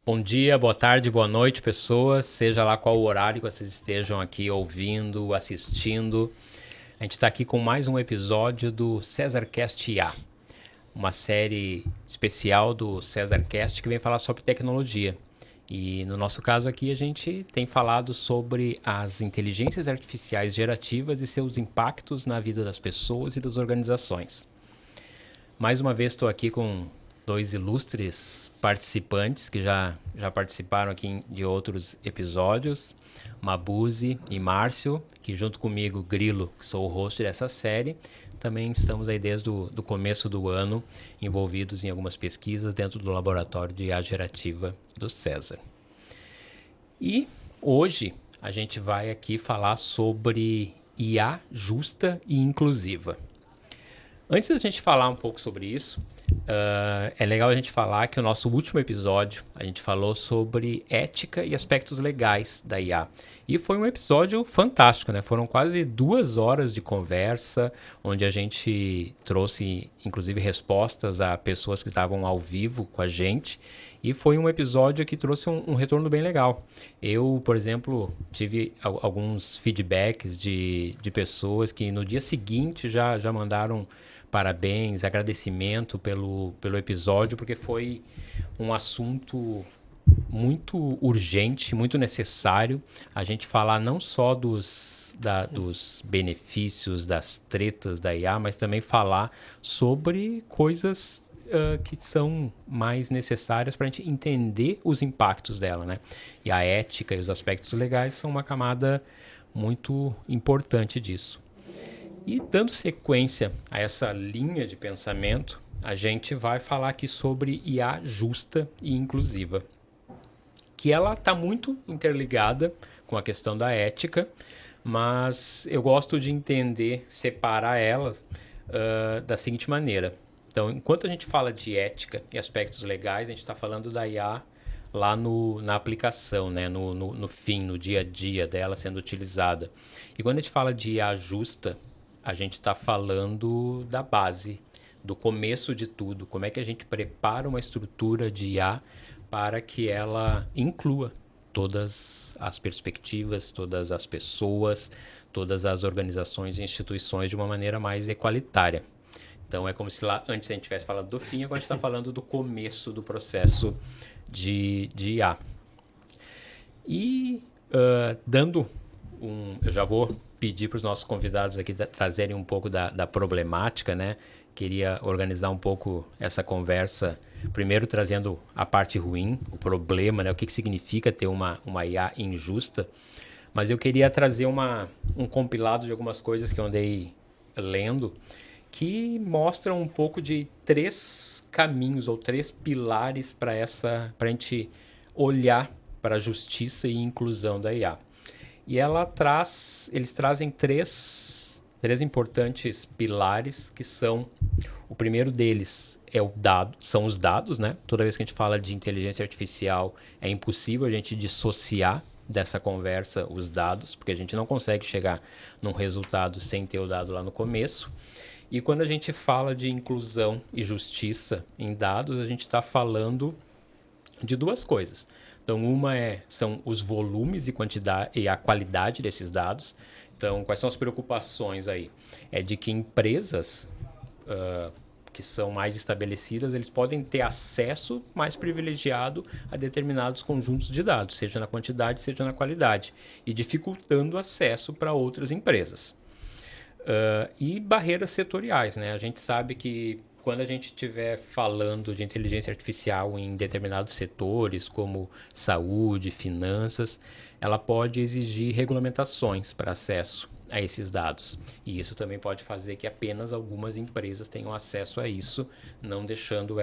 Bom dia, boa tarde, boa noite, pessoas. Seja lá qual o horário que vocês estejam aqui ouvindo, assistindo. A gente está aqui com mais um episódio do CesarCast IA, uma série especial do CesarCast que vem falar sobre tecnologia. E no nosso caso aqui a gente tem falado sobre as inteligências artificiais gerativas e seus impactos na vida das pessoas e das organizações. Mais uma vez estou aqui com dois ilustres participantes que já participaram aqui de outros episódios, Mabuse e Márcio, que junto comigo, Grilo, que sou o host dessa série, também estamos aí desde o do começo do ano envolvidos em algumas pesquisas dentro do laboratório de IA gerativa do César. E hoje a gente vai aqui falar sobre IA justa e inclusiva. Antes da gente falar um pouco sobre isso, é legal a gente falar que o nosso último episódio a gente falou sobre ética e aspectos legais da IA. E foi um episódio fantástico, né? Foram quase 2 horas de conversa, onde a gente trouxe, inclusive, respostas a pessoas que estavam ao vivo com a gente. E foi um episódio que trouxe um retorno bem legal. Eu, por exemplo, tive alguns feedbacks de pessoas que no dia seguinte já mandaram parabéns, agradecimento pelo episódio, porque foi um assunto muito urgente, muito necessário a gente falar não só dos benefícios, das tretas da IA, mas também falar sobre coisas que são mais necessárias para a gente entender os impactos dela, né? E a ética e os aspectos legais são uma camada muito importante disso. E dando sequência a essa linha de pensamento, a gente vai falar aqui sobre IA justa e inclusiva, que ela está muito interligada com a questão da ética, mas eu gosto de entender, separar elas da seguinte maneira. Então, enquanto a gente fala de ética e aspectos legais, a gente está falando da IA lá na aplicação, né? No fim, no dia a dia dela sendo utilizada. E quando a gente fala de IA justa, a gente está falando da base, do começo de tudo. Como é que a gente prepara uma estrutura de IA para que ela inclua todas as perspectivas, todas as pessoas, todas as organizações e instituições de uma maneira mais equalitária. Então é como se lá antes a gente estivesse falando do fim, agora a gente está falando do começo do processo de IA. E dando eu já vou pedir para os nossos convidados aqui trazerem um pouco da problemática, né? Queria organizar um pouco essa conversa, primeiro trazendo a parte ruim, o problema, né? O que significa ter uma IA injusta. Mas eu queria trazer um compilado de algumas coisas que eu andei lendo que mostram um pouco de três caminhos ou três pilares para a gente olhar para a justiça e inclusão da IA. E eles trazem três importantes pilares que são, o primeiro deles é o dado, são os dados, né? Toda vez que a gente fala de inteligência artificial, é impossível a gente dissociar dessa conversa os dados, porque a gente não consegue chegar num resultado sem ter o dado lá no começo. E quando a gente fala de inclusão e justiça em dados, a gente está falando de duas coisas. Então, são os volumes e quantidade e a qualidade desses dados. Então, quais são as preocupações aí? É de que empresas que são mais estabelecidas, eles podem ter acesso mais privilegiado a determinados conjuntos de dados, seja na quantidade, seja na qualidade, e dificultando acesso para outras empresas. E barreiras setoriais, né? A gente sabe que quando a gente estiver falando de inteligência artificial em determinados setores, como saúde, finanças, ela pode exigir regulamentações para acesso a esses dados. E isso também pode fazer que apenas algumas empresas tenham acesso a isso, não deixando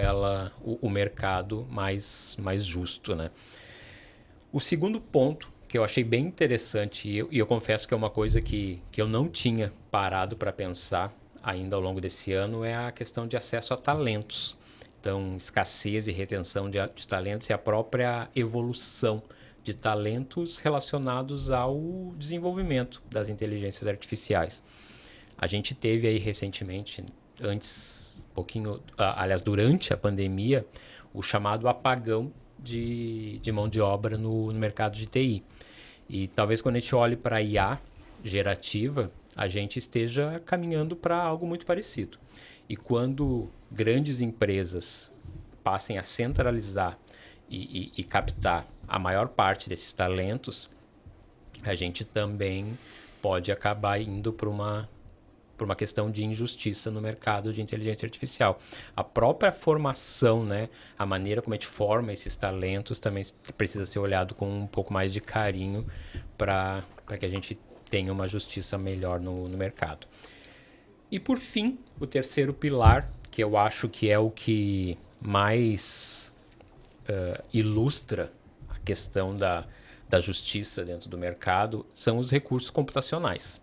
o mercado mais justo, né? O segundo ponto que eu achei bem interessante, e eu confesso que é uma coisa que eu não tinha parado para pensar ainda ao longo desse ano, é a questão de acesso a talentos. Então, escassez e retenção de talentos e a própria evolução de talentos relacionados ao desenvolvimento das inteligências artificiais. A gente teve aí recentemente, antes, um pouquinho, aliás, durante a pandemia, o chamado apagão de mão de obra no mercado de TI. E talvez quando a gente olhe para a IA gerativa, a gente esteja caminhando para algo muito parecido. E quando grandes empresas passem a centralizar e captar a maior parte desses talentos, a gente também pode acabar indo para uma questão de injustiça no mercado de inteligência artificial. A própria formação, né, a maneira como a gente forma esses talentos também precisa ser olhado com um pouco mais de carinho para que a gente tenha uma justiça melhor no mercado. E por fim, o terceiro pilar, que eu acho que é o que mais ilustra a questão da justiça dentro do mercado, são os recursos computacionais.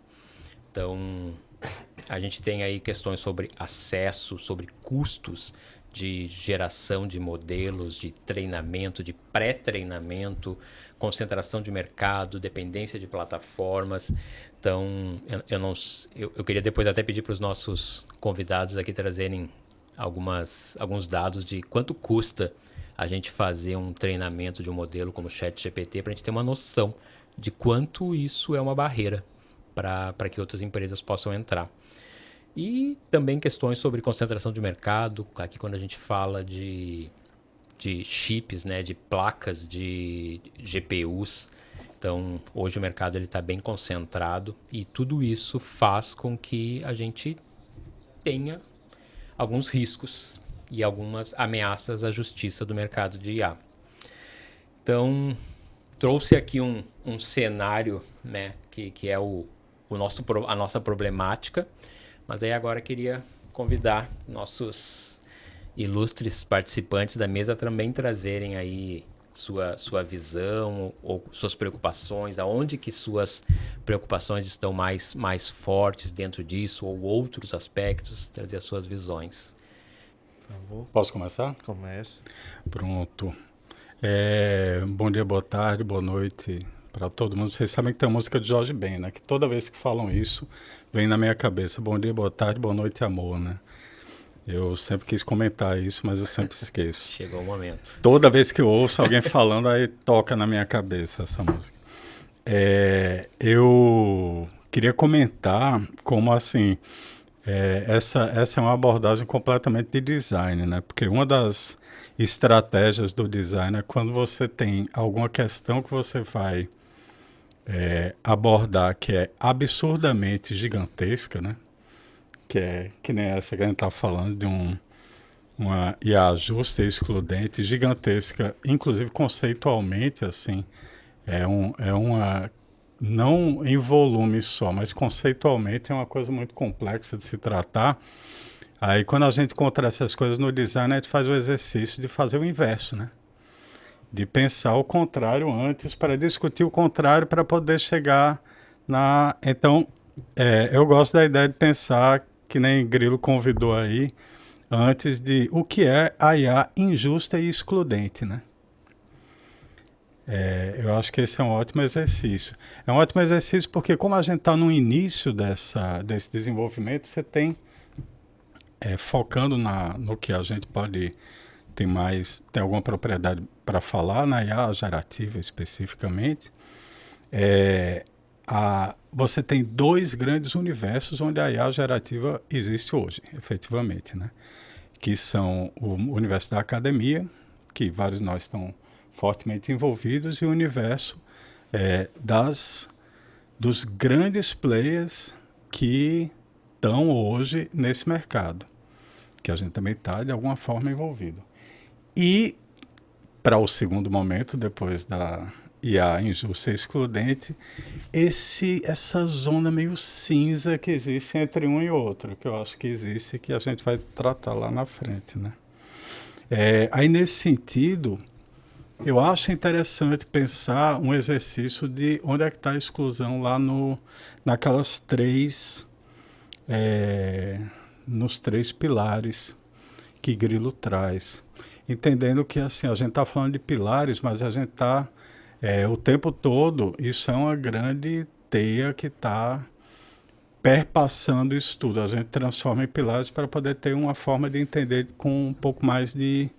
Então, a gente tem aí questões sobre acesso, sobre custos de geração de modelos, de treinamento, de pré-treinamento, concentração de mercado, dependência de plataformas. Então, eu queria depois até pedir para os nossos convidados aqui trazerem alguns dados de quanto custa a gente fazer um treinamento de um modelo como o ChatGPT, para a gente ter uma noção de quanto isso é uma barreira para que outras empresas possam entrar. E também questões sobre concentração de mercado, aqui quando a gente fala de chips, né, de placas de GPUs. Então, hoje o mercado está bem concentrado e tudo isso faz com que a gente tenha alguns riscos e algumas ameaças à justiça do mercado de IA. Então, trouxe aqui um cenário, né, que é a nossa problemática, mas aí agora queria convidar nossos ilustres participantes da mesa também trazerem aí sua visão ou suas preocupações, aonde que suas preocupações estão mais fortes dentro disso, ou outros aspectos, trazer as suas visões. Por favor. Posso começar? Comece. Pronto. Bom dia, boa tarde, boa noite para todo mundo. Vocês sabem que tem a música de Jorge Ben, né? Que toda vez que falam isso, vem na minha cabeça. Bom dia, boa tarde, boa noite, amor, né? Eu sempre quis comentar isso, mas eu sempre esqueço. Chegou o momento. Toda vez que eu ouço alguém falando, aí toca na minha cabeça essa música. Eu queria comentar como, assim, essa é uma abordagem completamente de design, né? Porque uma das estratégias do design é quando você tem alguma questão que você vai abordar que é absurdamente gigantesca, né? Que nem essa que a gente está falando de uma IA justa e excludente, gigantesca, inclusive conceitualmente, assim, uma não em volume só, mas conceitualmente é uma coisa muito complexa de se tratar. Aí quando a gente encontra essas coisas no design, a gente faz o exercício de fazer o inverso, né? De pensar o contrário antes, para discutir o contrário, para poder chegar na... Então, eu gosto da ideia de pensar, que nem Grilo convidou aí, antes de o que é a IA injusta e excludente, né? Eu acho que esse é um ótimo exercício. É um ótimo exercício porque como a gente está no início desse desenvolvimento, você tem, focando no que a gente pode tem alguma propriedade para falar, na IA gerativa especificamente, você tem dois grandes universos onde a IA gerativa existe hoje, efetivamente, né? Que são o universo da academia, que vários de nós estão fortemente envolvidos, e o universo dos grandes players que estão hoje nesse mercado, que a gente também está, de alguma forma, envolvido. E, para o segundo momento, depois da IA injusta e excludente, essa zona meio cinza que existe entre um e outro, que eu acho que existe e que a gente vai tratar lá na frente, né? Aí, nesse sentido, eu acho interessante pensar um exercício de onde é que está a exclusão lá naquelas nos três pilares que Grilo traz. Entendendo que assim, a gente está falando de pilares, mas a gente está o tempo todo, isso é uma grande teia que está perpassando isso tudo. A gente transforma em pilares para poder ter uma forma de entender com um pouco mais de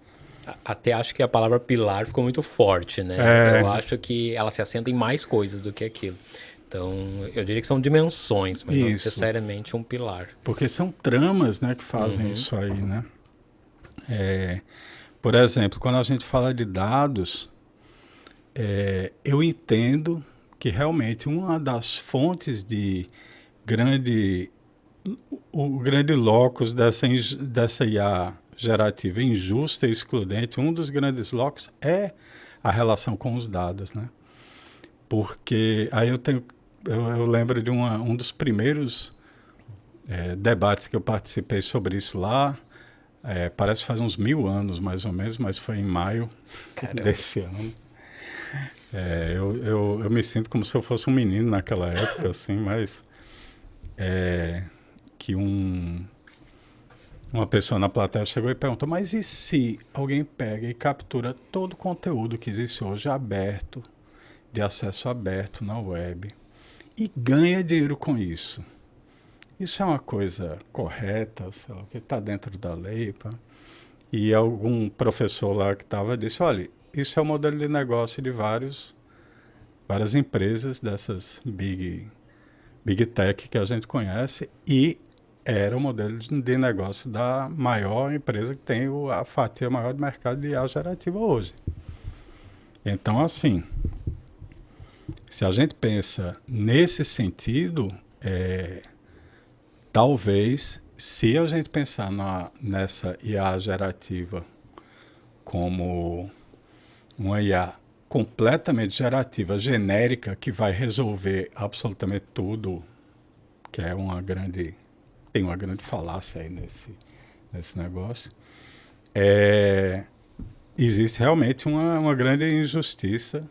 Até acho que a palavra pilar ficou muito forte, né? Eu É, acho que ela se assenta em mais coisas do que aquilo. Então, eu diria que são dimensões, mas não isso. necessariamente um pilar. Porque são tramas, né, que fazem Uhum. isso aí, né? Por exemplo, quando a gente fala de dados, eu entendo que realmente uma das fontes de grande o grande locus dessa IA gerativa injusta e excludente, um dos grandes locus é a relação com os dados, né? Porque aí eu lembro de um dos primeiros debates que eu participei sobre isso lá, parece que faz uns 1000 anos mais ou menos, mas foi em maio Caramba. desse ano. Eu me sinto como se eu fosse um menino naquela época, assim, mas que uma pessoa na plateia chegou e perguntou, mas e se alguém pega e captura todo o conteúdo que existe hoje aberto, de acesso aberto na web, e ganha dinheiro com isso? Isso é uma coisa correta, sei lá, que está dentro da lei? Pá? E algum professor lá que estava disse, olha, isso é o modelo de negócio de várias empresas dessas big tech que a gente conhece e era o modelo de negócio da maior empresa que tem a fatia maior de mercado de IA gerativa hoje. Então, assim, se a gente pensa nesse sentido, talvez, se a gente pensar nessa IA gerativa como uma IA completamente gerativa, genérica, que vai resolver absolutamente tudo, que é tem uma grande falácia aí nesse negócio, é, existe realmente uma grande injustiça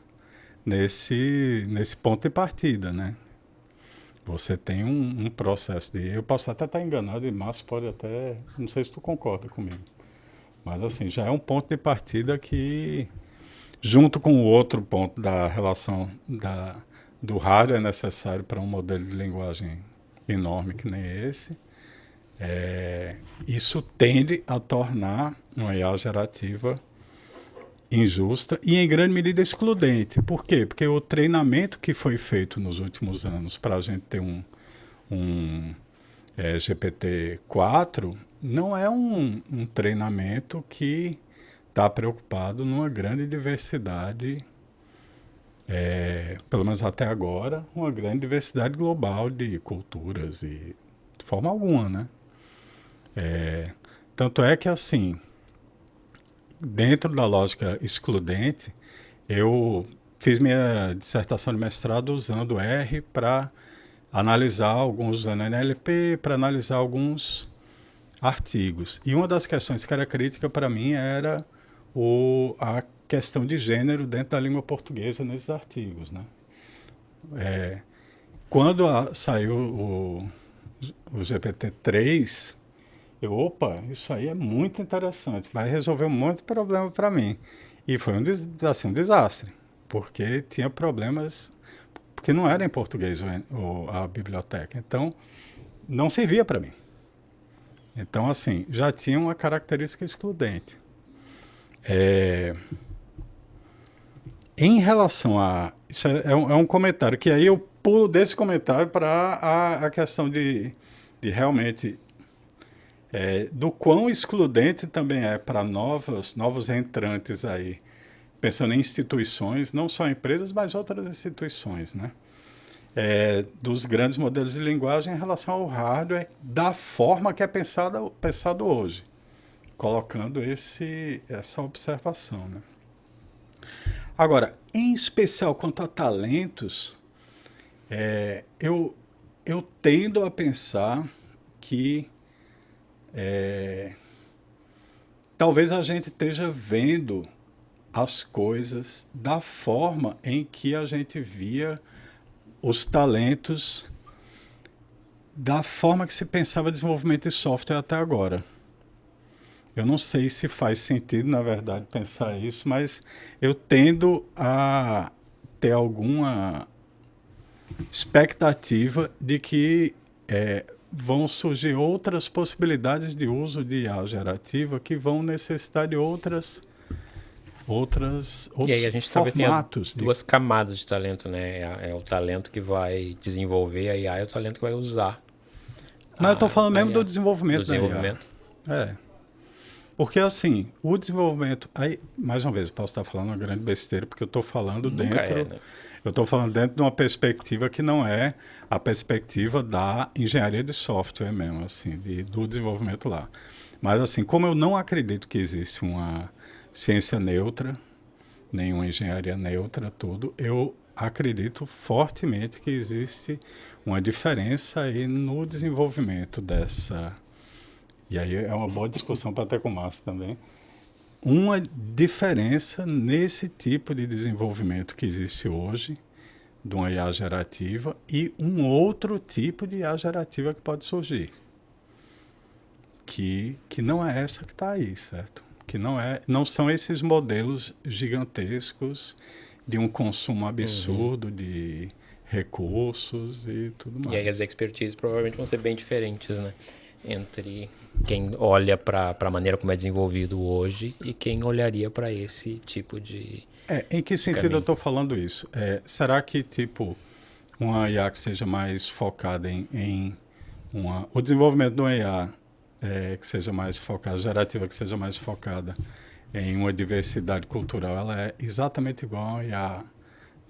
nesse ponto de partida, né? Você tem um processo de... Eu posso até estar enganado e Márcio pode até... Não sei se tu concorda comigo. Mas assim, já é um ponto de partida que, junto com o outro ponto da relação do rádio é necessário para um modelo de linguagem enorme que nem esse, isso tende a tornar uma IA gerativa injusta e, em grande medida, excludente. Por quê? Porque o treinamento que foi feito nos últimos anos para a gente ter um GPT-4 não é um treinamento que está preocupado numa grande diversidade, pelo menos até agora, uma grande diversidade global de culturas e de forma alguma, né? Tanto é que, assim, dentro da lógica excludente, eu fiz minha dissertação de mestrado usando R para analisar alguns, usando NLP, para analisar alguns artigos. E uma das questões que era crítica para mim era a questão de gênero dentro da língua portuguesa nesses artigos, né? Quando saiu o GPT-3, opa, isso aí é muito interessante, vai resolver um monte de problema para mim. E foi um desastre, porque tinha problemas, porque não era em português a biblioteca, então não servia para mim. Então, assim, já tinha uma característica excludente. Em relação a... Isso é um comentário, que aí eu pulo desse comentário para a questão de realmente do quão excludente também é para novos entrantes aí, pensando em instituições, não só empresas, mas outras instituições, né? Dos grandes modelos de linguagem em relação ao hardware, da forma que é pensado hoje, colocando essa observação, né? Agora, em especial quanto a talentos, eu tendo a pensar que talvez a gente esteja vendo as coisas da forma em que a gente via os talentos, da forma que se pensava desenvolvimento de software até agora. Eu não sei se faz sentido, na verdade, pensar isso, mas eu tendo a ter alguma expectativa de que vão surgir outras possibilidades de uso de IA gerativa que vão necessitar de outras outros E aí a gente talvez tenha formatos. duas camadas de talento, né? É o talento que vai desenvolver a IA e o talento que vai usar Mas eu estou falando a mesmo do IA. Do desenvolvimento da IA. desenvolvimento. É. Porque assim, o desenvolvimento. Aí, mais uma vez, eu posso estar falando uma grande besteira, porque eu estou falando Nunca é, dentro. né? Eu estou falando dentro de uma perspectiva que não é a perspectiva da engenharia de software mesmo, assim, do desenvolvimento lá. Mas assim, como eu não acredito que existe uma ciência neutra, nenhuma engenharia neutra, tudo, eu acredito fortemente que existe uma diferença aí no desenvolvimento dessa. E aí é uma boa discussão para ter com o Márcio também. Uma diferença nesse tipo de desenvolvimento que existe hoje, de uma IA gerativa, e um outro tipo de IA gerativa que pode surgir. Que não é essa que está aí, certo? Que não são esses modelos gigantescos de um consumo absurdo de recursos e tudo E aí as mais. expertises provavelmente vão ser bem diferentes, né? Entre quem olha para a maneira como é desenvolvido hoje e quem olharia para esse tipo de Em que sentido eu caminho. estou falando isso? Será que, tipo, uma IA que seja mais focada o desenvolvimento de uma IA que seja mais focada, gerativa, que seja mais focada em uma diversidade cultural, ela é exatamente igual a uma IA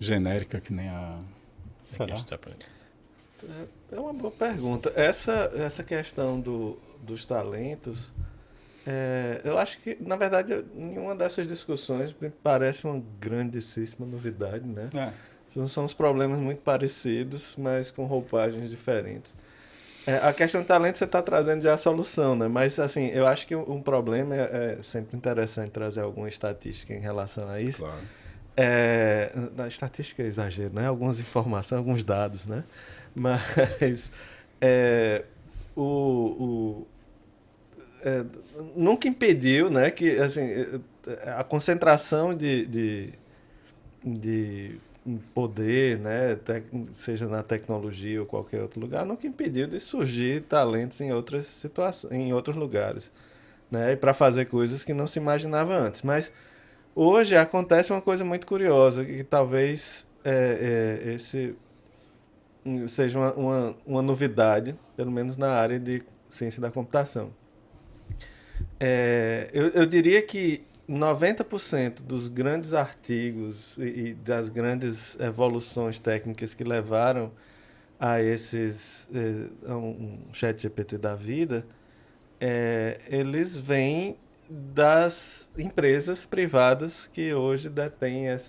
genérica, que nem a... Será? É uma boa pergunta. Essa questão dos talentos, eu acho que, na verdade, nenhuma dessas discussões me parece uma grandíssima novidade, né? São os problemas muito parecidos, mas com roupagens diferentes. A questão do talento você está trazendo já a solução, né? Mas, assim, eu acho que um problema é sempre interessante trazer alguma estatística em relação a isso. Claro. Na estatística é exagero, né? Algumas informações, alguns dados, né? Mas é, o, o- é, nunca impediu, né, que assim, a concentração de poder, né, seja na tecnologia ou qualquer outro lugar, nunca impediu de surgir talentos em outras situações, em outros lugares, né, e para fazer coisas que não se imaginava antes. Mas hoje acontece uma coisa muito curiosa, que talvez esse seja uma novidade, pelo menos na área de ciência da computação. Eu diria que 90% dos grandes artigos e das grandes evoluções técnicas que levaram a a um chat GPT da vida, eles vêm das empresas privadas que hoje detêm as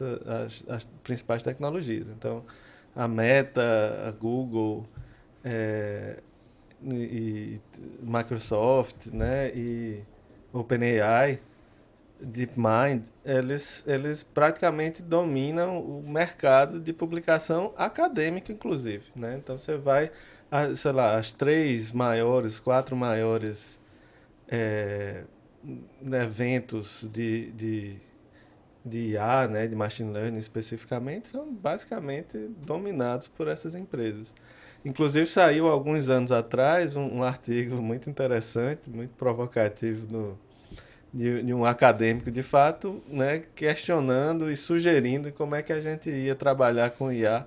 principais tecnologias. Então, a Meta, a Google, é, e Microsoft, né, e OpenAI, DeepMind, eles praticamente dominam o mercado de publicação acadêmica, inclusive, né? Então você vai, sei lá, as três maiores, quatro maiores é, eventos de IA, né, de machine learning especificamente, são basicamente dominados por essas empresas. Inclusive saiu alguns anos atrás um artigo muito interessante, muito provocativo de um acadêmico de fato, né, questionando e sugerindo como é que a gente ia trabalhar com IA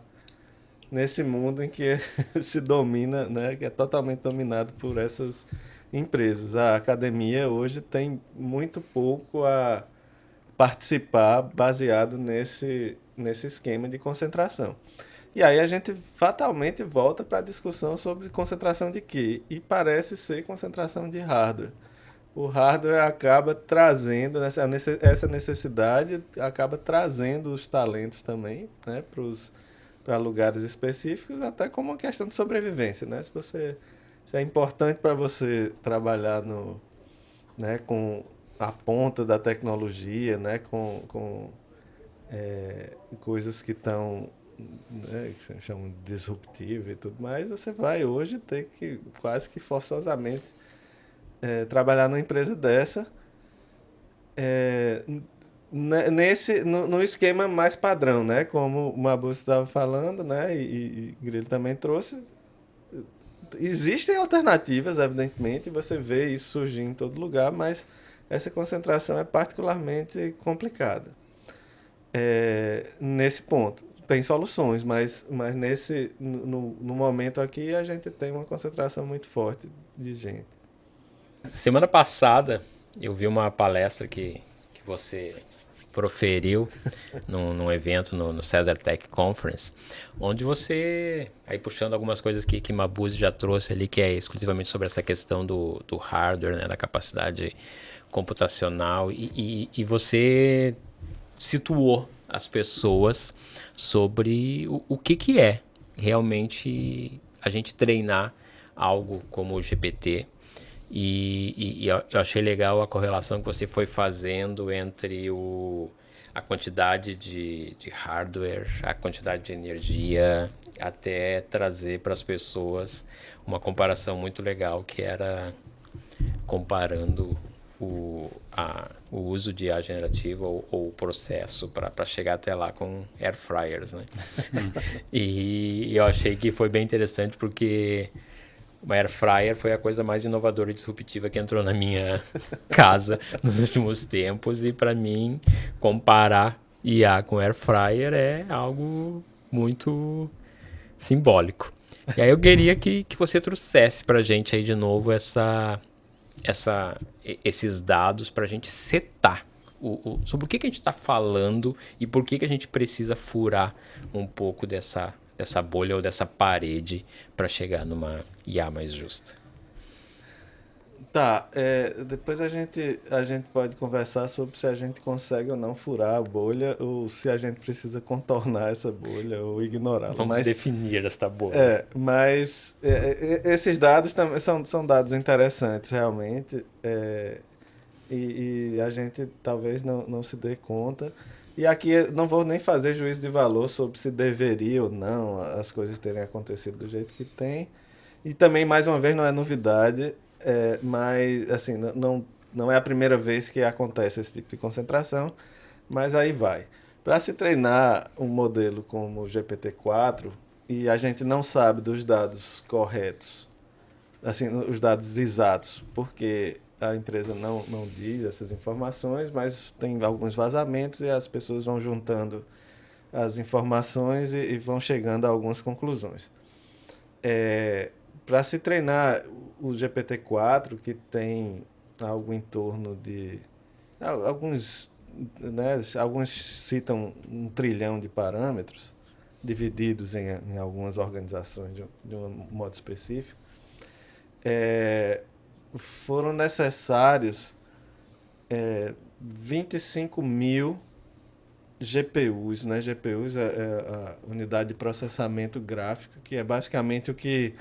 nesse mundo em que se domina, né, que é totalmente dominado por essas empresas. A academia hoje tem muito pouco a participar baseado nesse esquema de concentração. E aí a gente fatalmente volta para a discussão sobre concentração de quê? E parece ser concentração de hardware. O hardware acaba trazendo, né, essa necessidade acaba trazendo os talentos também, né, para lugares específicos, até como uma questão de sobrevivência, né? Se é importante para você trabalhar né, com a ponta da tecnologia, né, coisas que estão, né, que se chamam de disruptivo e tudo mais, você vai hoje ter que quase que forçosamente trabalhar numa empresa dessa é, no esquema mais padrão, né? Como o Mabus estava falando, né? E Grilo também trouxe. Existem alternativas, evidentemente, você vê isso surgir em todo lugar, mas essa concentração é particularmente complicada. Nesse ponto, tem soluções, mas no momento aqui a gente tem uma concentração muito forte de gente. Semana passada eu vi uma palestra que você proferiu num evento no Cesar Tech Conference, onde você, aí puxando algumas coisas que Mabuse já trouxe ali, que é exclusivamente sobre essa questão do hardware, né, da capacidade computacional, e você situou as pessoas sobre o que é realmente a gente treinar algo como o GPT. E eu achei legal a correlação que você foi fazendo entre a quantidade de hardware, a quantidade de energia, até trazer para as pessoas uma comparação muito legal, que era comparando o uso de IA generativa ou o processo para chegar até lá com air fryers, né? E eu achei que foi bem interessante porque uma air fryer foi a coisa mais inovadora e disruptiva que entrou na minha casa nos últimos tempos, e para mim comparar IA com air fryer é algo muito simbólico. E aí eu queria que você trouxesse para a gente aí de novo esses dados para a gente setar sobre o que a gente está falando e por que a gente precisa furar um pouco dessa bolha ou dessa parede para chegar numa IA mais justa. Tá, depois a gente pode conversar sobre se a gente consegue ou não furar a bolha, ou se a gente precisa contornar essa bolha ou ignorá-la. Vamos Mas, definir esta bolha. esses dados também são dados interessantes, realmente, e a gente talvez não se dê conta. E aqui eu não vou nem fazer juízo de valor sobre se deveria ou não as coisas terem acontecido do jeito que tem. E também, mais uma vez, não é novidade, mas assim, não é a primeira vez que acontece esse tipo de concentração, mas aí vai. Para se treinar um modelo como o GPT-4, e a gente não sabe dos dados corretos, assim, os dados exatos, porque a empresa não diz essas informações, mas tem alguns vazamentos e as pessoas vão juntando as informações e vão chegando a algumas conclusões. Para se treinar o GPT-4, que tem algo em torno de alguns, né, alguns citam 1 trilhão de parâmetros divididos em algumas organizações de um modo específico, foram necessários 25 mil GPUs, né? GPUs é a unidade de processamento gráfico, que é basicamente o que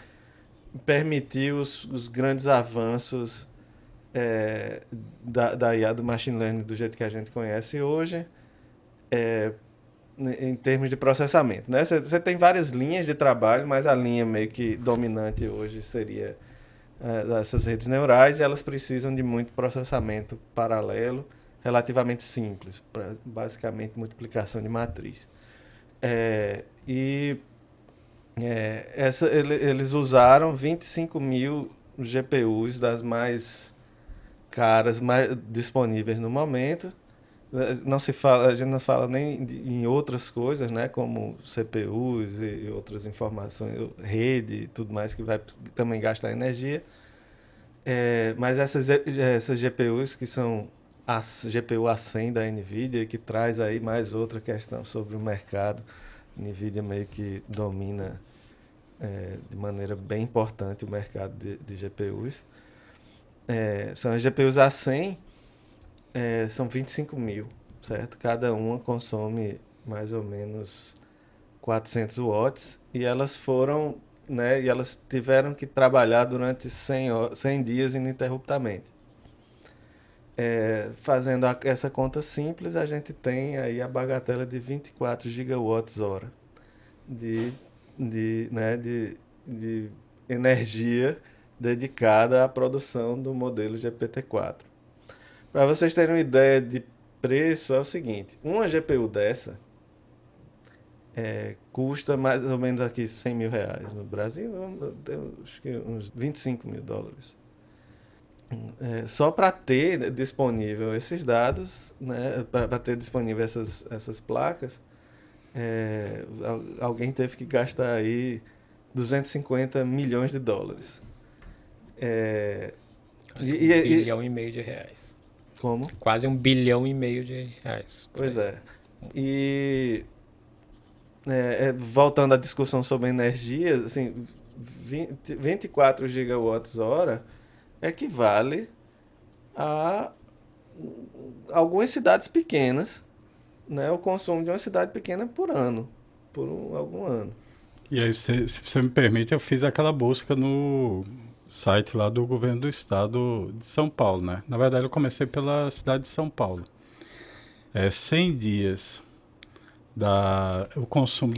permitiu os grandes avanços da IA, do machine learning, do jeito que a gente conhece hoje, em termos de processamento, né? Você tem várias linhas de trabalho, mas a linha meio que dominante hoje seria essas redes neurais, e elas precisam de muito processamento paralelo, relativamente simples, para basicamente multiplicação de matriz. Eles usaram 25 mil GPUs das mais caras, mais disponíveis no momento. Não se fala, a gente não fala nem em outras coisas, né, como CPUs e outras informações, rede e tudo mais que vai também gastar energia. Mas essas GPUs, que são a GPU A100 da NVIDIA, que traz aí mais outra questão sobre o mercado. NVIDIA meio que domina de maneira bem importante o mercado de GPUs. São as GPUs A100, são 25 mil, certo? Cada uma consome mais ou menos 400 watts, e elas foram, né, e elas tiveram que trabalhar durante 100 dias ininterruptamente. Fazendo essa conta simples, a gente tem aí a bagatela de 24 gigawatts-hora de energia dedicada à produção do modelo GPT-4. Para vocês terem uma ideia de preço, é o seguinte: uma GPU dessa custa mais ou menos aqui 100 mil reais. No Brasil, acho que uns 25 mil dólares. Só para ter disponível esses dados, né, para ter disponível essas placas, alguém teve que gastar aí 250 milhões de dólares. Quase 1,5 bilhão de reais. Como? Quase 1,5 bilhão de reais. Pois é. E voltando à discussão sobre energia, assim, 24 gigawatts-hora equivale a algumas cidades pequenas, né? O consumo de uma cidade pequena por ano, algum ano. E aí, se você me permite, eu fiz aquela busca no site lá do governo do estado de São Paulo, né? Na verdade, eu comecei pela cidade de São Paulo. 100 dias o consumo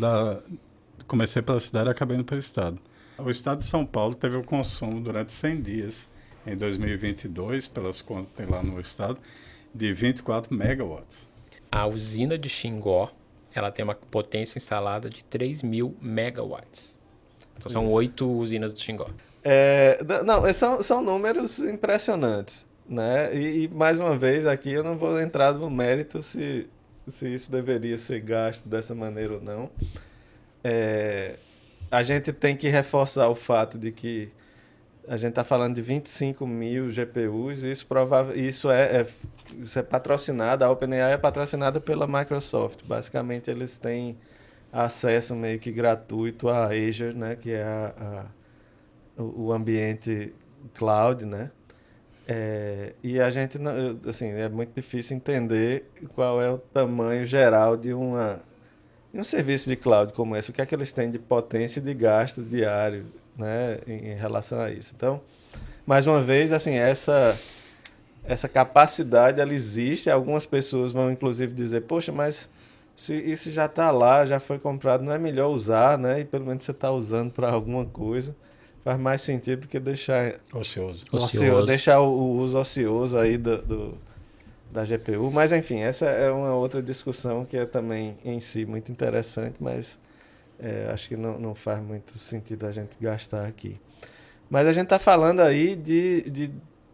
comecei pela cidade e acabei indo pelo estado. O estado de São Paulo teve o consumo durante 100 dias em 2022, pelas contas que tem lá no estado, de 24 megawatts. A usina de Xingó, ela tem uma potência instalada de 3.000 megawatts. Então são 8 usinas do Xingó. Não, são números impressionantes, né? E mais uma vez aqui eu não vou entrar no mérito se isso deveria ser gasto dessa maneira ou não. A gente tem que reforçar o fato de que a gente está falando de 25 mil GPUs e isso é patrocinado, a OpenAI é patrocinada pela Microsoft. Basicamente, eles têm acesso meio que gratuito a Azure, né, que é o ambiente cloud, né? E a gente, assim, é muito difícil entender qual é o tamanho geral de um serviço de cloud como esse, o que é que eles têm de potência e de gasto diário, né, em relação a isso. Então, mais uma vez, assim, essa capacidade ela existe. Algumas pessoas vão inclusive dizer, poxa, mas se isso já está lá, já foi comprado, não é melhor usar, né? E pelo menos você está usando para alguma coisa. Faz mais sentido do que deixar ocioso. Deixar o uso ocioso aí da GPU. Mas enfim, essa é uma outra discussão que é também em si muito interessante, mas acho que não faz muito sentido a gente gastar aqui. Mas a gente está falando aí de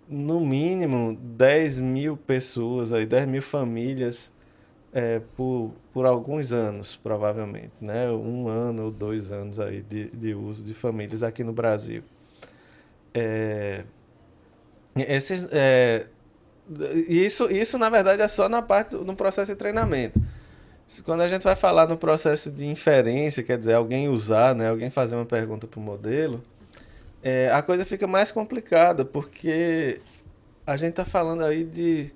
no mínimo 10 mil pessoas, aí, 10 mil famílias por alguns anos, provavelmente, né? 1 ano ou 2 anos aí de uso de famílias aqui no Brasil. Isso, na verdade, é só na parte no processo de treinamento. Quando a gente vai falar no processo de inferência, quer dizer, alguém usar, né, alguém fazer uma pergunta para o modelo, a coisa fica mais complicada, porque a gente está falando aí de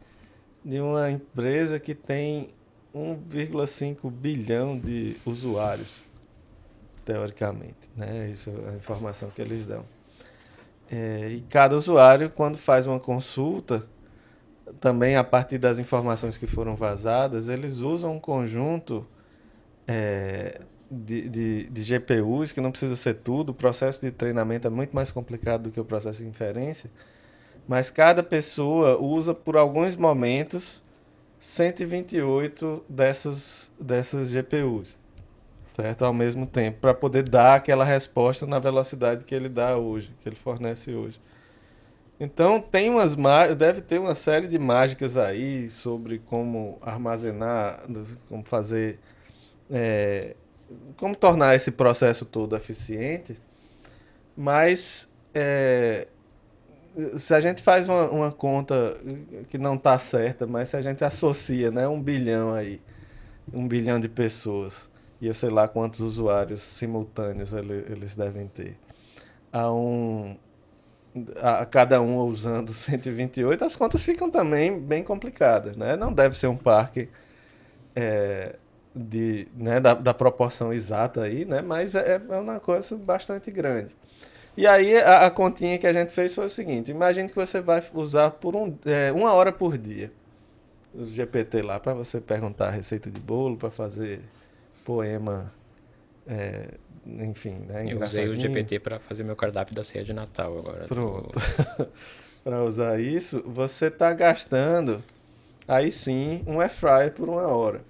uma empresa que tem 1,5 bilhão de usuários, teoricamente, né? Isso é a informação que eles dão. E cada usuário, quando faz uma consulta, também a partir das informações que foram vazadas, eles usam um conjunto de GPUs, que não precisa ser tudo. O processo de treinamento é muito mais complicado do que o processo de inferência, mas cada pessoa usa por alguns momentos 128 dessas GPUs, certo? Ao mesmo tempo, para poder dar aquela resposta na velocidade que ele dá hoje, que ele fornece hoje. Então, deve ter uma série de mágicas aí sobre como armazenar, como fazer, como tornar esse processo todo eficiente, mas se a gente faz uma conta que não está certa, mas se a gente associa, né, 1 bilhão aí, 1 bilhão de pessoas, e eu sei lá quantos usuários simultâneos eles devem ter, a cada um usando 128, as contas ficam também bem complicadas, né? Não deve ser um parque né, da proporção exata aí, né? Mas é uma coisa bastante grande. E aí a continha que a gente fez foi o seguinte: imagine que você vai usar por 1 hora por dia os GPT lá para você perguntar a receita de bolo, para fazer poema, enfim, né? Eu usei o GPT para fazer meu cardápio da ceia de Natal agora. Pronto. Para usar isso, você está gastando aí sim um air fryer por 1 hora.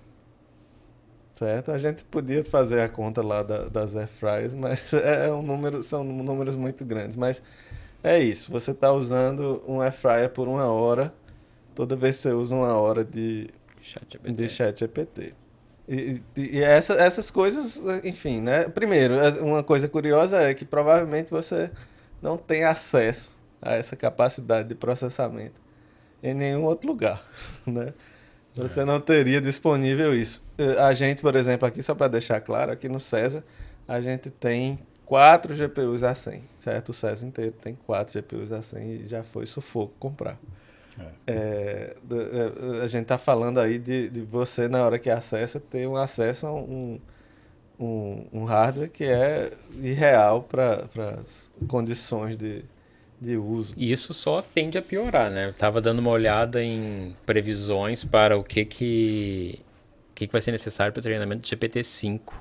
Certo? A gente podia fazer a conta lá das air fryers, mas são números muito grandes. Mas É isso, você está usando um air fryer por 1 hora, toda vez que você usa 1 hora de ChatGPT. ChatGPT. Essas coisas, enfim, né? Primeiro, uma coisa curiosa é que provavelmente você não tem acesso a essa capacidade de processamento em nenhum outro lugar, né? Você não teria disponível isso. A gente, por exemplo, aqui, só para deixar claro, aqui no César, a gente tem 4 GPUs A100, certo? O César inteiro tem 4 GPUs A100 e já foi sufoco comprar. A gente tá falando aí de você, na hora que acessa, ter um acesso a um hardware que é irreal para as condições de uso. E isso só tende a piorar, né? Eu tava dando uma olhada em previsões para o que vai ser necessário para o treinamento do GPT-5.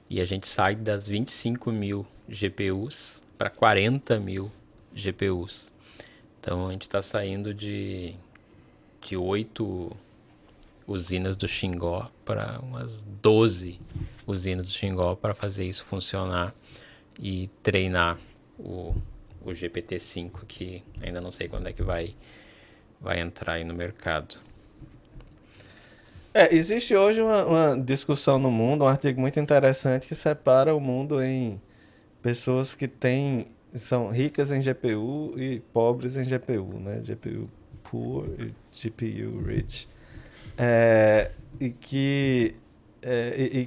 E a gente sai das 25 mil GPUs para 40 mil GPUs. Então a gente está saindo de 8 usinas do Xingó para umas 12 usinas do Xingó para fazer isso funcionar e treinar o GPT-5, que ainda não sei quando é que vai entrar aí no mercado. Existe hoje uma discussão no mundo, um artigo muito interessante que separa o mundo em pessoas que são ricas em GPU e pobres em GPU, né? GPU poor e GPU rich. E que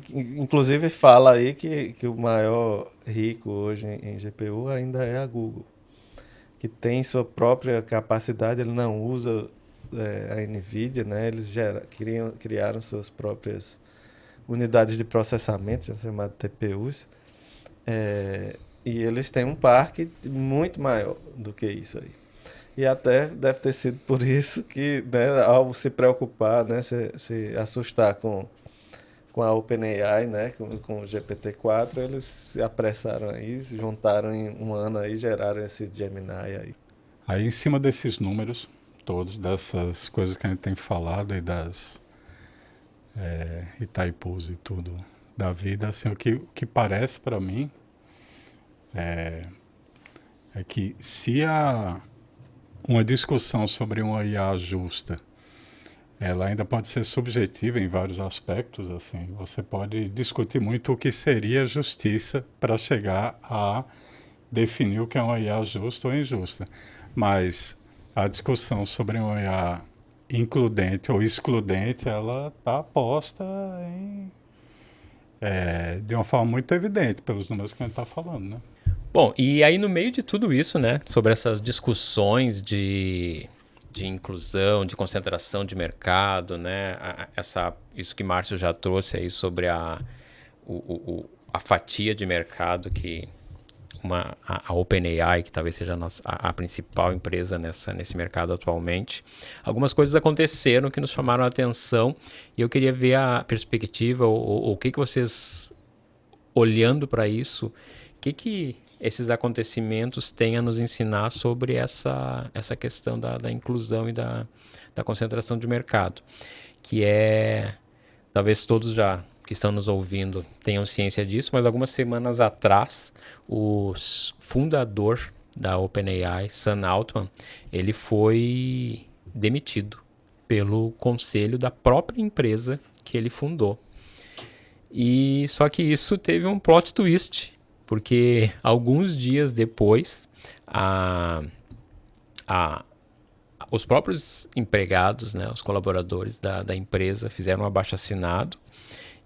inclusive fala aí que o maior rico hoje em GPU ainda é a Google, que tem sua própria capacidade, ele não usa a NVIDIA, né? Eles criaram suas próprias unidades de processamento, chamadas TPUs, e eles têm um parque muito maior do que isso aí. E até deve ter sido por isso que, né, ao se preocupar, né, se assustar com a OpenAI, né, com o GPT-4, eles se apressaram aí, se juntaram em um ano aí, geraram esse Gemini aí. Aí, em cima desses números todos, dessas coisas que a gente tem falado e das Itaipus e tudo da vida, assim, o que parece para mim é que se uma discussão sobre uma IA justa, ela ainda pode ser subjetiva em vários aspectos, assim, você pode discutir muito o que seria justiça para chegar a definir o que é uma IA justa ou injusta. Mas a discussão sobre uma IA includente ou excludente, ela está posta de uma forma muito evidente pelos números que a gente está falando, né? Bom, e aí no meio de tudo isso, né, sobre essas discussões de inclusão, de concentração de mercado, né, isso que Márcio já trouxe aí sobre a fatia de mercado que a OpenAI, que talvez seja a principal empresa nesse mercado atualmente, algumas coisas aconteceram que nos chamaram a atenção e eu queria ver a perspectiva, ou o que vocês, olhando para isso, o que esses acontecimentos têm a nos ensinar sobre essa questão da inclusão e da concentração de mercado, que talvez todos já que estão nos ouvindo tenham ciência disso, mas algumas semanas atrás, o fundador da OpenAI, Sam Altman, ele foi demitido pelo conselho da própria empresa que ele fundou. E só que isso teve um plot twist, porque alguns dias depois, os próprios empregados, né, os colaboradores da empresa fizeram um abaixo-assinado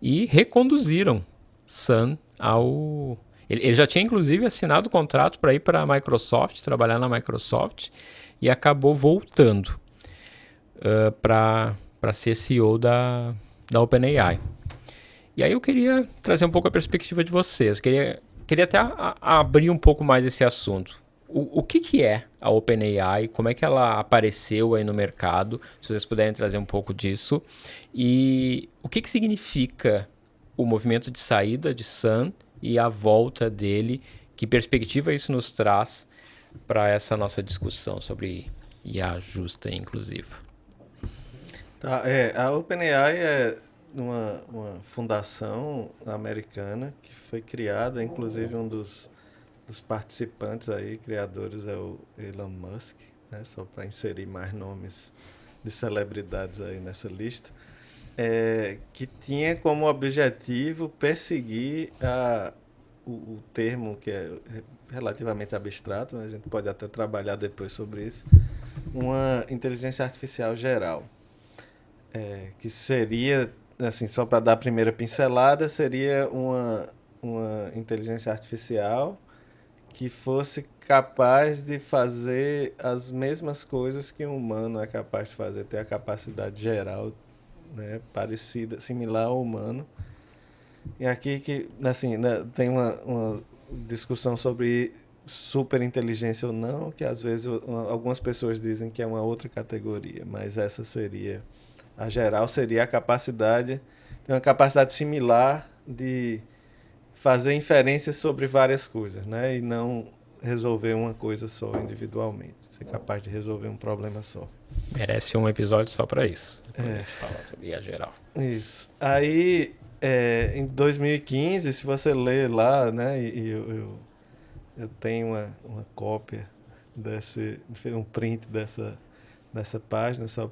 e reconduziram Sam ao... Ele já tinha inclusive assinado o contrato para ir para a Microsoft, trabalhar na Microsoft, e acabou voltando para ser CEO da OpenAI. E aí eu queria trazer um pouco a perspectiva de vocês. Queria até abrir um pouco mais esse assunto. O que é a OpenAI? Como é que ela apareceu aí no mercado? Se vocês puderem trazer um pouco disso. E o que significa o movimento de saída de Sam e a volta dele? Que perspectiva isso nos traz para essa nossa discussão sobre IA justa e inclusiva? Tá, a OpenAI é uma fundação americana que foi criada, inclusive um dos dos participantes aí, criadores, é o Elon Musk, né? Só para inserir mais nomes de celebridades aí nessa lista, que tinha como objetivo perseguir o termo que é relativamente abstrato, né? A gente pode até trabalhar depois sobre isso, uma inteligência artificial geral, que seria, assim, só para dar a primeira pincelada, seria uma inteligência artificial que fosse capaz de fazer as mesmas coisas que um humano é capaz de fazer, ter a capacidade geral, né, parecida, similar ao humano. E aqui que, assim, né, tem uma discussão sobre superinteligência ou não, que às vezes algumas pessoas dizem que é uma outra categoria, mas essa seria, a geral seria a capacidade, tem uma capacidade similar de fazer inferências sobre várias coisas, né? E não resolver uma coisa só individualmente. Ser capaz de resolver um problema só. Merece um episódio só para isso. Depois a gente fala sobre IA geral. Isso. Aí, em 2015, se você ler lá, né? E eu tenho uma cópia um print dessa página só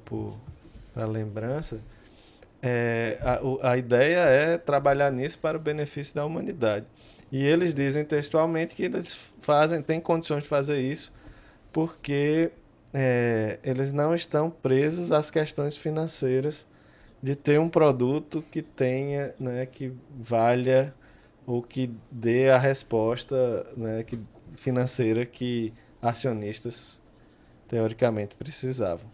para lembrança. A ideia é trabalhar nisso para o benefício da humanidade. E eles dizem textualmente que eles têm condições de fazer isso porque eles não estão presos às questões financeiras de ter um produto que tenha, né, que valha ou que dê a resposta, né, financeira que acionistas teoricamente precisavam.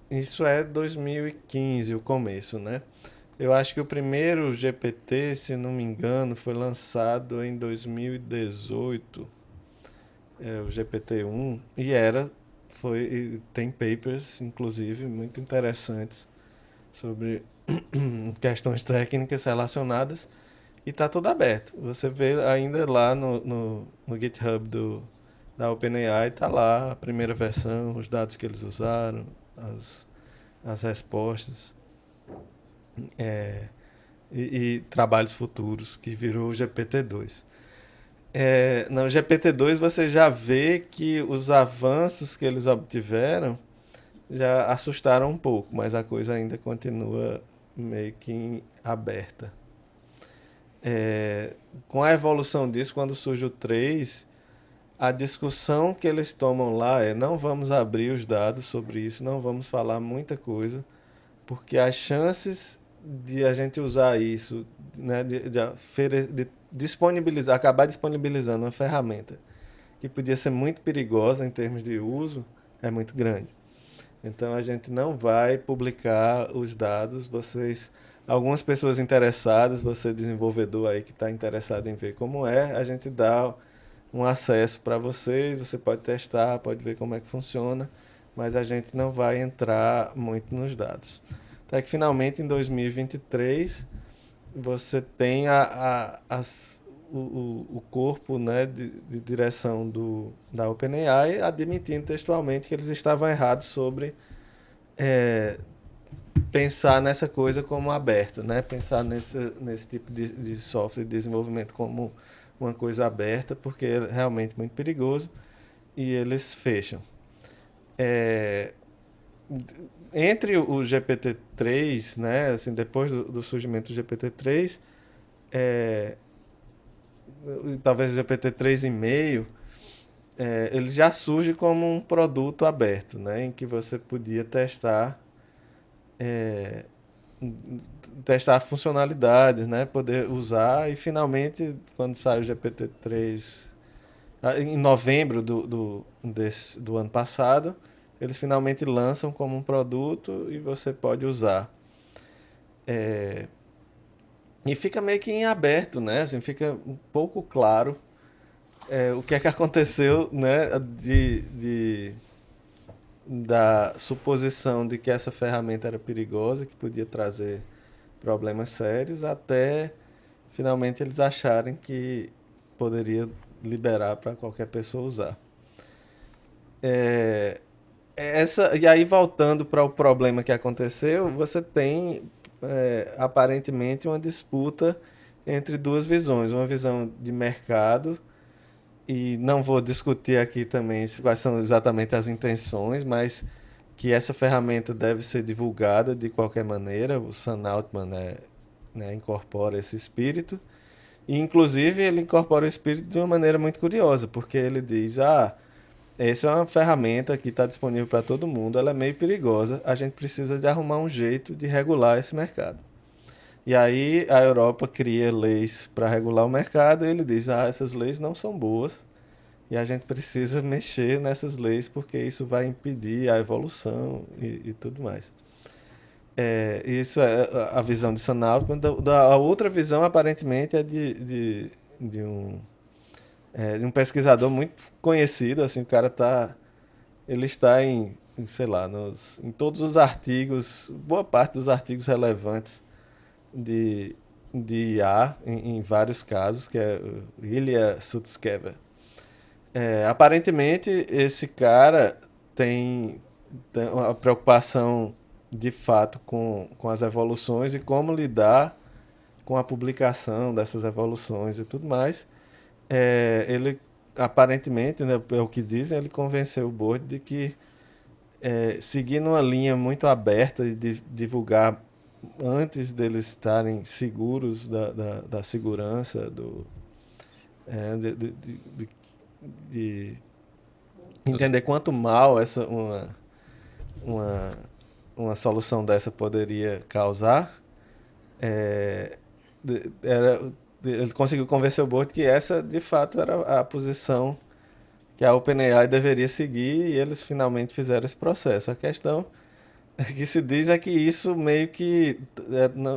Isso é 2015, o começo, né? Eu acho que o primeiro GPT, se não me engano, foi lançado em 2018, o GPT-1, e tem papers, inclusive, muito interessantes sobre questões técnicas relacionadas, e está tudo aberto. Você vê ainda lá no GitHub da OpenAI, está lá a primeira versão, os dados que eles usaram, as respostas, e trabalhos futuros, que virou o GPT-2. No GPT-2 você já vê que os avanços que eles obtiveram já assustaram um pouco, mas a coisa ainda continua meio que aberta. Com a evolução disso, quando surge o 3, a discussão que eles tomam lá não vamos abrir os dados sobre isso, não vamos falar muita coisa, porque as chances de a gente usar isso, né, de disponibilizar, acabar disponibilizando uma ferramenta que podia ser muito perigosa em termos de uso, é muito grande. Então a gente não vai publicar os dados. Algumas pessoas interessadas, você desenvolvedor aí que está interessado em ver como a gente dá um acesso para vocês, você pode testar, pode ver como é que funciona, mas a gente não vai entrar muito nos dados. Até que finalmente em 2023 você tem o corpo, né, de direção da OpenAI admitindo textualmente que eles estavam errados sobre pensar nessa coisa como aberta, né? Pensar nesse tipo de software de desenvolvimento como uma coisa aberta, porque é realmente muito perigoso, e eles fecham. Entre o GPT-3, né, assim, depois do surgimento do GPT-3, talvez o GPT-3,5, ele já surge como um produto aberto, né, em que você podia testar funcionalidades, né, poder usar, e finalmente, quando sai o GPT-3, em novembro do ano passado, eles finalmente lançam como um produto e você pode usar. E fica meio que em aberto, né? Assim, fica um pouco claro o que é que aconteceu, né? Da suposição de que essa ferramenta era perigosa, que podia trazer problemas sérios, até finalmente eles acharem que poderia liberar para qualquer pessoa usar. E aí, voltando para o problema que aconteceu, você tem aparentemente uma disputa entre duas visões. Uma visão de mercado, e não vou discutir aqui também quais são exatamente as intenções, mas que essa ferramenta deve ser divulgada de qualquer maneira. O Sam Altman, né, incorpora esse espírito. E, inclusive, ele incorpora o espírito de uma maneira muito curiosa, porque ele diz: essa é uma ferramenta que está disponível para todo mundo, ela é meio perigosa, a gente precisa de arrumar um jeito de regular esse mercado. E aí a Europa cria leis para regular o mercado, e ele diz: essas leis não são boas, e a gente precisa mexer nessas leis, porque isso vai impedir a evolução e tudo mais. Isso é a visão de Sam Altman. A outra visão, aparentemente, é de um pesquisador muito conhecido. Assim, o cara ele está sei lá, em todos os artigos, boa parte dos artigos relevantes de, de IA, em vários casos, que é o Ilya Sutskever. Aparentemente, esse cara tem uma preocupação de fato com as evoluções e como lidar com a publicação dessas evoluções e tudo mais. Ele, aparentemente, né, é o que dizem, ele convenceu o board de que seguindo uma linha muito aberta de divulgar antes deles estarem seguros da segurança, de entender quanto mal uma, uma solução dessa poderia causar. É, ele conseguiu convencer o board que essa, de fato, era a posição que a OpenAI deveria seguir, e eles finalmente fizeram esse processo. A questão que se diz é que isso meio que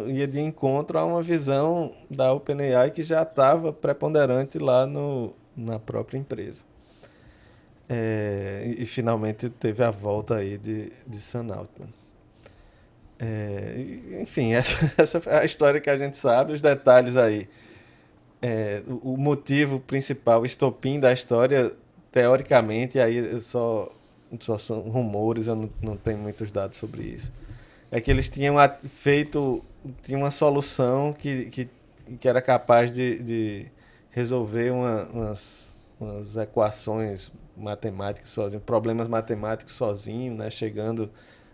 ia de encontro a uma visão da OpenAI que já estava preponderante lá na própria empresa. E finalmente teve a volta aí de Sam Altman. Enfim, essa é a história que a gente sabe, os detalhes aí. O motivo principal, o estopim da história, teoricamente, aí só são rumores, eu não tenho muitos dados sobre isso. É que eles tinham tinham uma solução que era capaz de resolver umas equações matemáticas sozinho, problemas matemáticos sozinho, né, chegando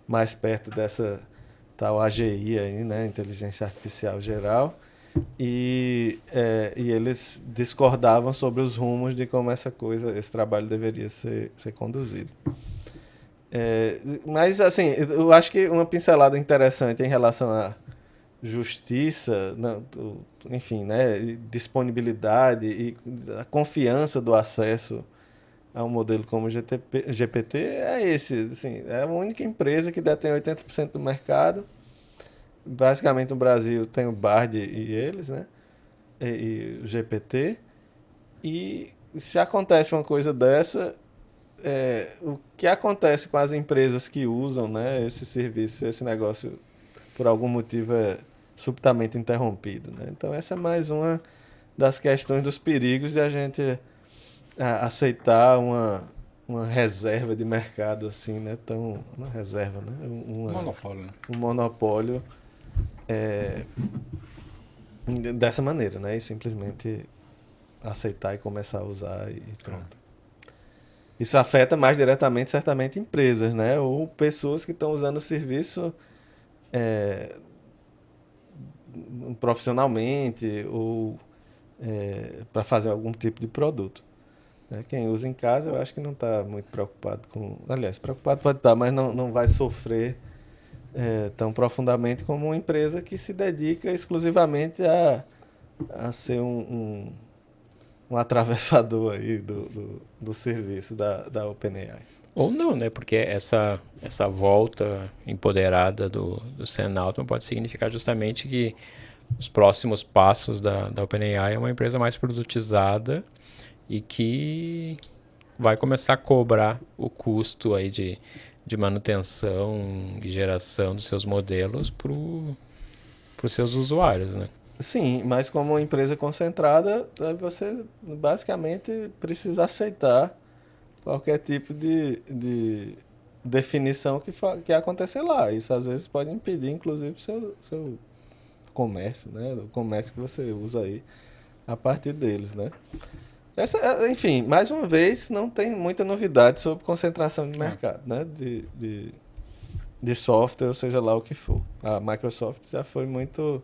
mais perto dessa tal AGI aí, né, inteligência artificial geral. E eles discordavam sobre os rumos de como esse trabalho deveria ser conduzido. Mas, assim, eu acho que uma pincelada interessante em relação à justiça, enfim, né, disponibilidade e a confiança do acesso a um modelo como o GPT é esse. Assim, é a única empresa que detém 80% do mercado. Basicamente, no Brasil tem o Bard e eles, né? E o GPT. E se acontece uma coisa dessa, o que acontece com as empresas que usam, né, esse serviço, esse negócio, por algum motivo é subitamente interrompido, né? Então, essa é mais uma das questões dos perigos de a gente aceitar uma reserva de mercado assim, né? Uma reserva, né? Monopólio, né? Um monopólio dessa maneira, né? E simplesmente aceitar e começar a usar e pronto. Isso afeta mais diretamente, certamente, empresas, né? Ou pessoas que estão usando o serviço profissionalmente ou para fazer algum tipo de produto. Quem usa em casa, eu acho que não está muito preocupado com... Aliás, preocupado pode estar, mas não vai sofrer tão profundamente como uma empresa que se dedica exclusivamente a ser um atravessador aí do serviço da OpenAI. Ou não, né? Porque essa volta empoderada do Sam Altman pode significar justamente que os próximos passos da OpenAI é uma empresa mais produtizada e que vai começar a cobrar o custo aí de manutenção e geração dos seus modelos para os seus usuários, né? Sim, mas como uma empresa concentrada, você basicamente precisa aceitar qualquer tipo de definição que acontecer lá. Isso às vezes pode impedir, inclusive, seu comércio, né? O comércio que você usa aí a partir deles, né? Enfim, mais uma vez, não tem muita novidade sobre concentração de mercado, né? De software, ou seja lá o que for. A Microsoft já foi muito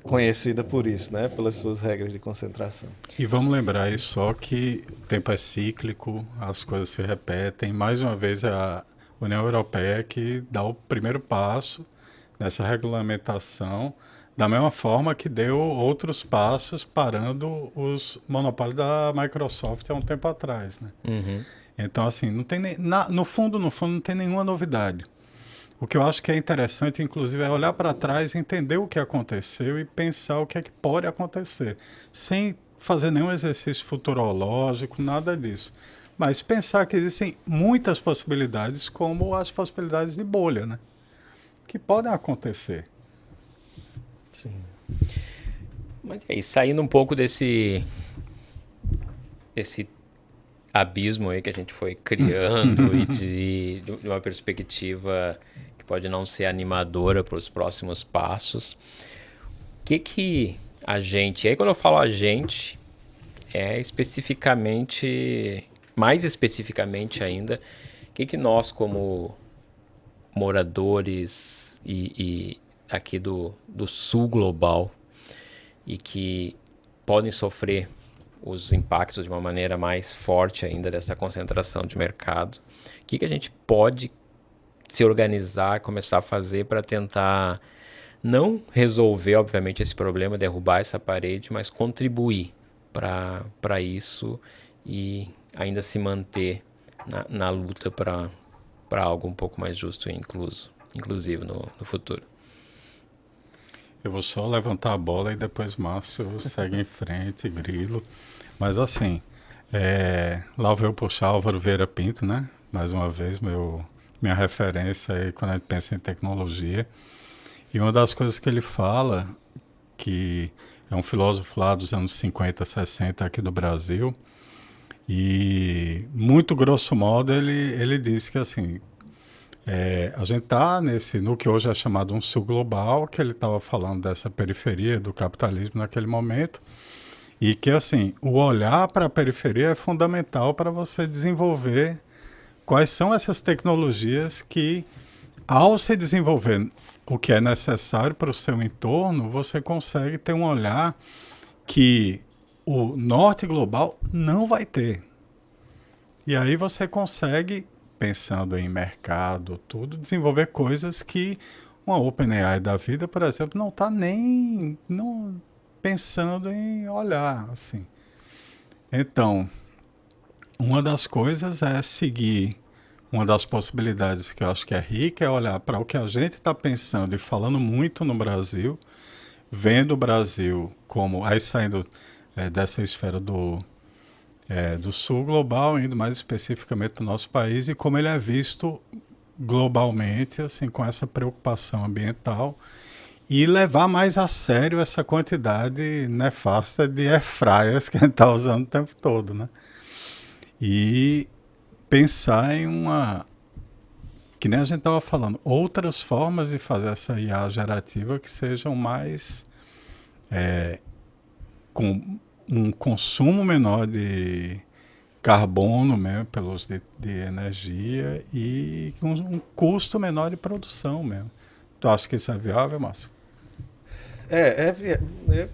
conhecida por isso, né? Pelas suas regras de concentração. E vamos lembrar aí só que o tempo é cíclico, as coisas se repetem. Mais uma vez, a União Europeia que dá o primeiro passo nessa regulamentação, da mesma forma que deu outros passos parando os monopólios da Microsoft há um tempo atrás, né? Uhum. Então, assim, não tem no fundo, não tem nenhuma novidade. O que eu acho que é interessante, inclusive, é olhar para trás, entender o que aconteceu e pensar o que é que pode acontecer, sem fazer nenhum exercício futurológico, nada disso. Mas pensar que existem muitas possibilidades, como as possibilidades de bolha, né? Que podem acontecer. Sim. Mas aí, saindo um pouco desse abismo aí que a gente foi criando e de uma perspectiva que pode não ser animadora para os próximos passos, o que a gente, aí quando eu falo a gente, é especificamente, mais especificamente ainda, o que nós como moradores e aqui do sul global e que podem sofrer os impactos de uma maneira mais forte ainda dessa concentração de mercado. O que a gente pode se organizar, começar a fazer para tentar não resolver, obviamente, esse problema, derrubar essa parede, mas contribuir para isso e ainda se manter na luta para algo um pouco mais justo e inclusive no futuro. Eu vou só levantar a bola e depois Márcio segue em frente, Grilo. Mas assim, lá veio puxar Álvaro Vieira Pinto, né? Mais uma vez, minha referência aí quando a gente pensa em tecnologia. E uma das coisas que ele fala, que é um filósofo lá dos anos 50, 60 aqui do Brasil, e muito grosso modo ele diz que assim, a gente está no que hoje é chamado um sul global, que ele estava falando dessa periferia do capitalismo naquele momento, e que assim, o olhar para a periferia é fundamental para você desenvolver quais são essas tecnologias que, ao se desenvolver o que é necessário para o seu entorno, você consegue ter um olhar que o norte global não vai ter. E aí você consegue, pensando em mercado, tudo, desenvolver coisas que uma OpenAI da vida, por exemplo, não está nem não pensando em olhar, assim. Então, uma das coisas é seguir, uma das possibilidades que eu acho que é rica é olhar para o que a gente está pensando e falando muito no Brasil, vendo o Brasil como, aí saindo dessa esfera do sul global, indo mais especificamente do nosso país, e como ele é visto globalmente, assim, com essa preocupação ambiental, e levar mais a sério essa quantidade nefasta de airfryers que a gente está usando o tempo todo, né? E pensar em que nem a gente estava falando, outras formas de fazer essa IA gerativa que sejam mais com um consumo menor de carbono mesmo, pelos de energia e um custo menor de produção mesmo. Tu acha que isso é viável, Márcio?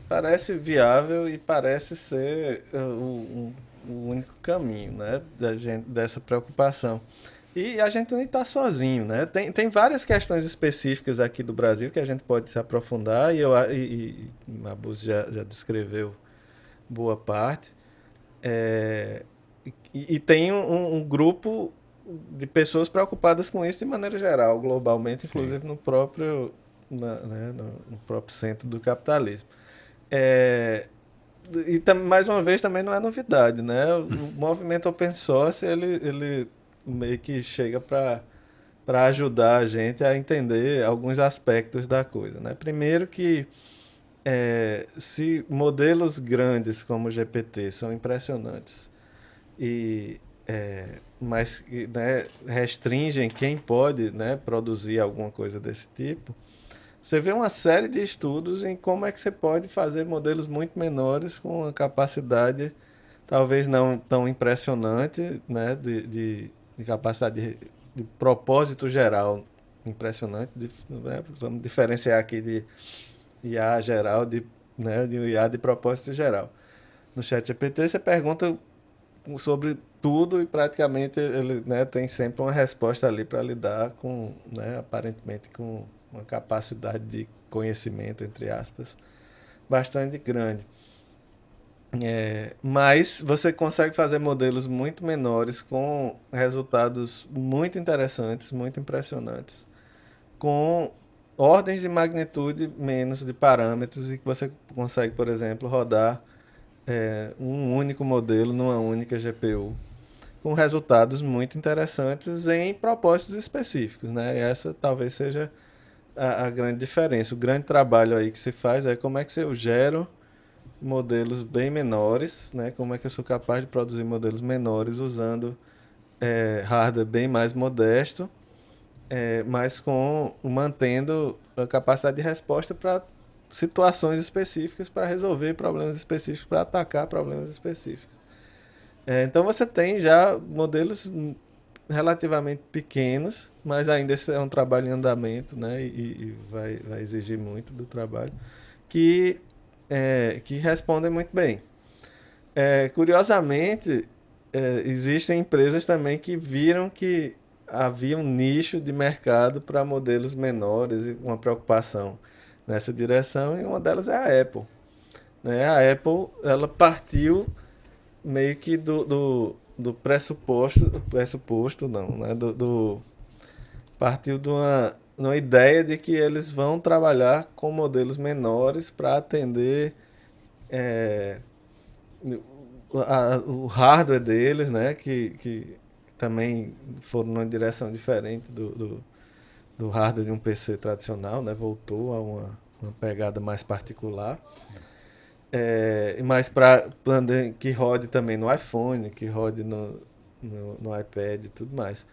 Parece viável e parece ser o único caminho, né, dessa preocupação. E a gente nem está sozinho, né? Tem várias questões específicas aqui do Brasil que a gente pode se aprofundar e Mabuse já descreveu boa parte. E tem um grupo de pessoas preocupadas com isso de maneira geral, globalmente, Sim. inclusive no próprio centro do capitalismo. Mais uma vez, também não é novidade, né? O movimento open source, ele meio que chega para ajudar a gente a entender alguns aspectos da coisa, né? Primeiro que se modelos grandes como o GPT são impressionantes mas né, restringem quem pode, né, produzir alguma coisa desse tipo, Você vê uma série de estudos em como é que você pode fazer modelos muito menores com uma capacidade talvez não tão impressionante, né, de capacidade de propósito geral impressionante. Né, vamos diferenciar aqui de IA geral, de IA de propósito geral. No ChatGPT você pergunta sobre tudo e praticamente ele, né, tem sempre uma resposta ali para lidar com, né, aparentemente com uma capacidade de conhecimento, entre aspas, bastante grande. Mas você consegue fazer modelos muito menores com resultados muito interessantes, muito impressionantes, com ordens de magnitude menos de parâmetros e que você consegue, por exemplo, rodar um único modelo numa única GPU, com resultados muito interessantes em propósitos específicos, né? E essa talvez seja a grande diferença. O grande trabalho aí que se faz é como é que eu gero modelos bem menores, né? Como é que eu sou capaz de produzir modelos menores usando hardware bem mais modesto, mas mantendo a capacidade de resposta para situações específicas, para resolver problemas específicos, para atacar problemas específicos. Então você tem já modelos relativamente pequenos, mas ainda esse é um trabalho em andamento, né? E vai exigir muito do trabalho, que respondem muito bem. Curiosamente, existem empresas também que viram que havia um nicho de mercado para modelos menores e uma preocupação nessa direção, e uma delas é a Apple. Né? A Apple, ela partiu meio que do pressuposto não, né? Partiu de uma ideia de que eles vão trabalhar com modelos menores para atender o hardware deles, né? Que também foram numa direção diferente do hardware de um PC tradicional, né? Voltou a uma pegada mais particular. Mas para que rode também no iPhone, que rode no iPad e tudo mais.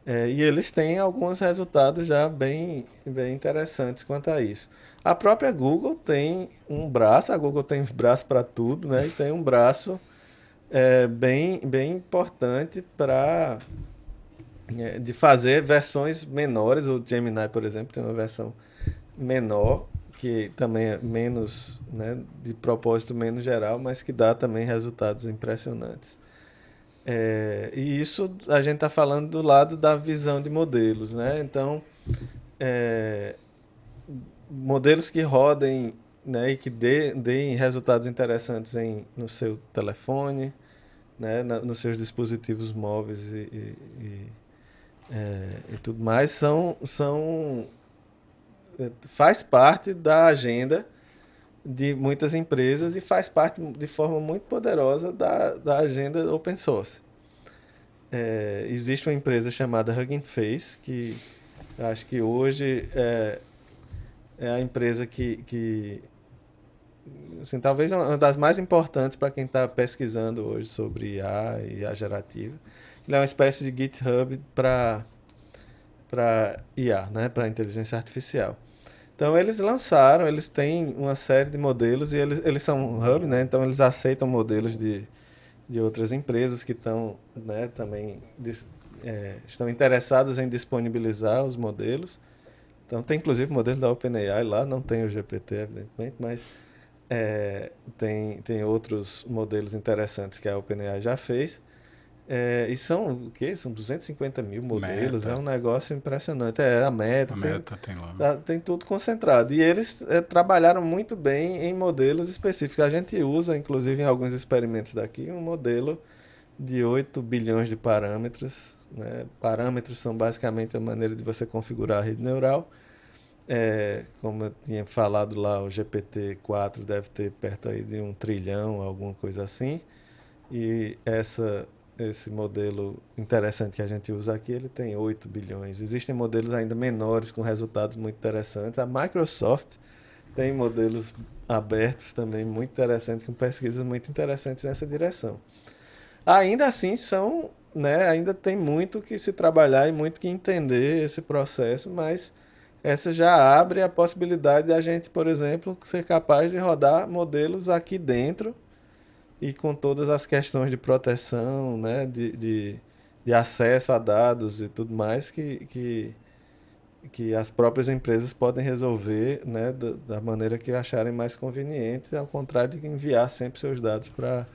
E eles têm alguns resultados já bem interessantes quanto a isso. A própria Google tem um braço, a Google tem braço para tudo, né? E tem um braço bem importante para de fazer versões menores. O Gemini, por exemplo, tem uma versão menor, que também é menos, né, de propósito menos geral, mas que dá também resultados impressionantes. E isso a gente está falando do lado da visão de modelos, né? Então, modelos que rodem, né, e que deem resultados interessantes no seu telefone, né, nos seus dispositivos móveis e tudo mais, faz parte da agenda de muitas empresas e faz parte de forma muito poderosa da agenda open source. Existe uma empresa chamada Hugging Face, que acho que hoje é a empresa que assim, talvez uma das mais importantes para quem está pesquisando hoje sobre IA e IA gerativa. Ele é uma espécie de GitHub para IA, né, para inteligência artificial. Então eles têm uma série de modelos e eles são um hub, né? Então eles aceitam modelos de outras empresas que estão, né, também estão interessadas em disponibilizar os modelos. Então tem inclusive modelos da OpenAI lá, não tem o GPT, evidentemente, mas tem outros modelos interessantes que a OpenAI já fez. E são o quê? São 250 mil modelos, é um negócio impressionante. A Meta tem lá. Tem tudo concentrado. E eles trabalharam muito bem em modelos específicos. A gente usa, inclusive, em alguns experimentos daqui, um modelo de 8 bilhões de parâmetros. Né? Parâmetros são basicamente a maneira de você configurar a rede neural. Como eu tinha falado lá, o GPT-4 deve ter perto aí de 1 trilhão, alguma coisa assim. E esse modelo interessante que a gente usa aqui, ele tem 8 bilhões. Existem modelos ainda menores com resultados muito interessantes. A Microsoft tem modelos abertos também muito interessantes, com pesquisas muito interessantes nessa direção. Ainda assim, ainda tem muito que se trabalhar e muito que entender esse processo, mas essa já abre a possibilidade de a gente, por exemplo, ser capaz de rodar modelos aqui dentro e com todas as questões de proteção, né, de acesso a dados e tudo mais que as próprias empresas podem resolver, né, da maneira que acharem mais conveniente, ao contrário de enviar sempre seus dados para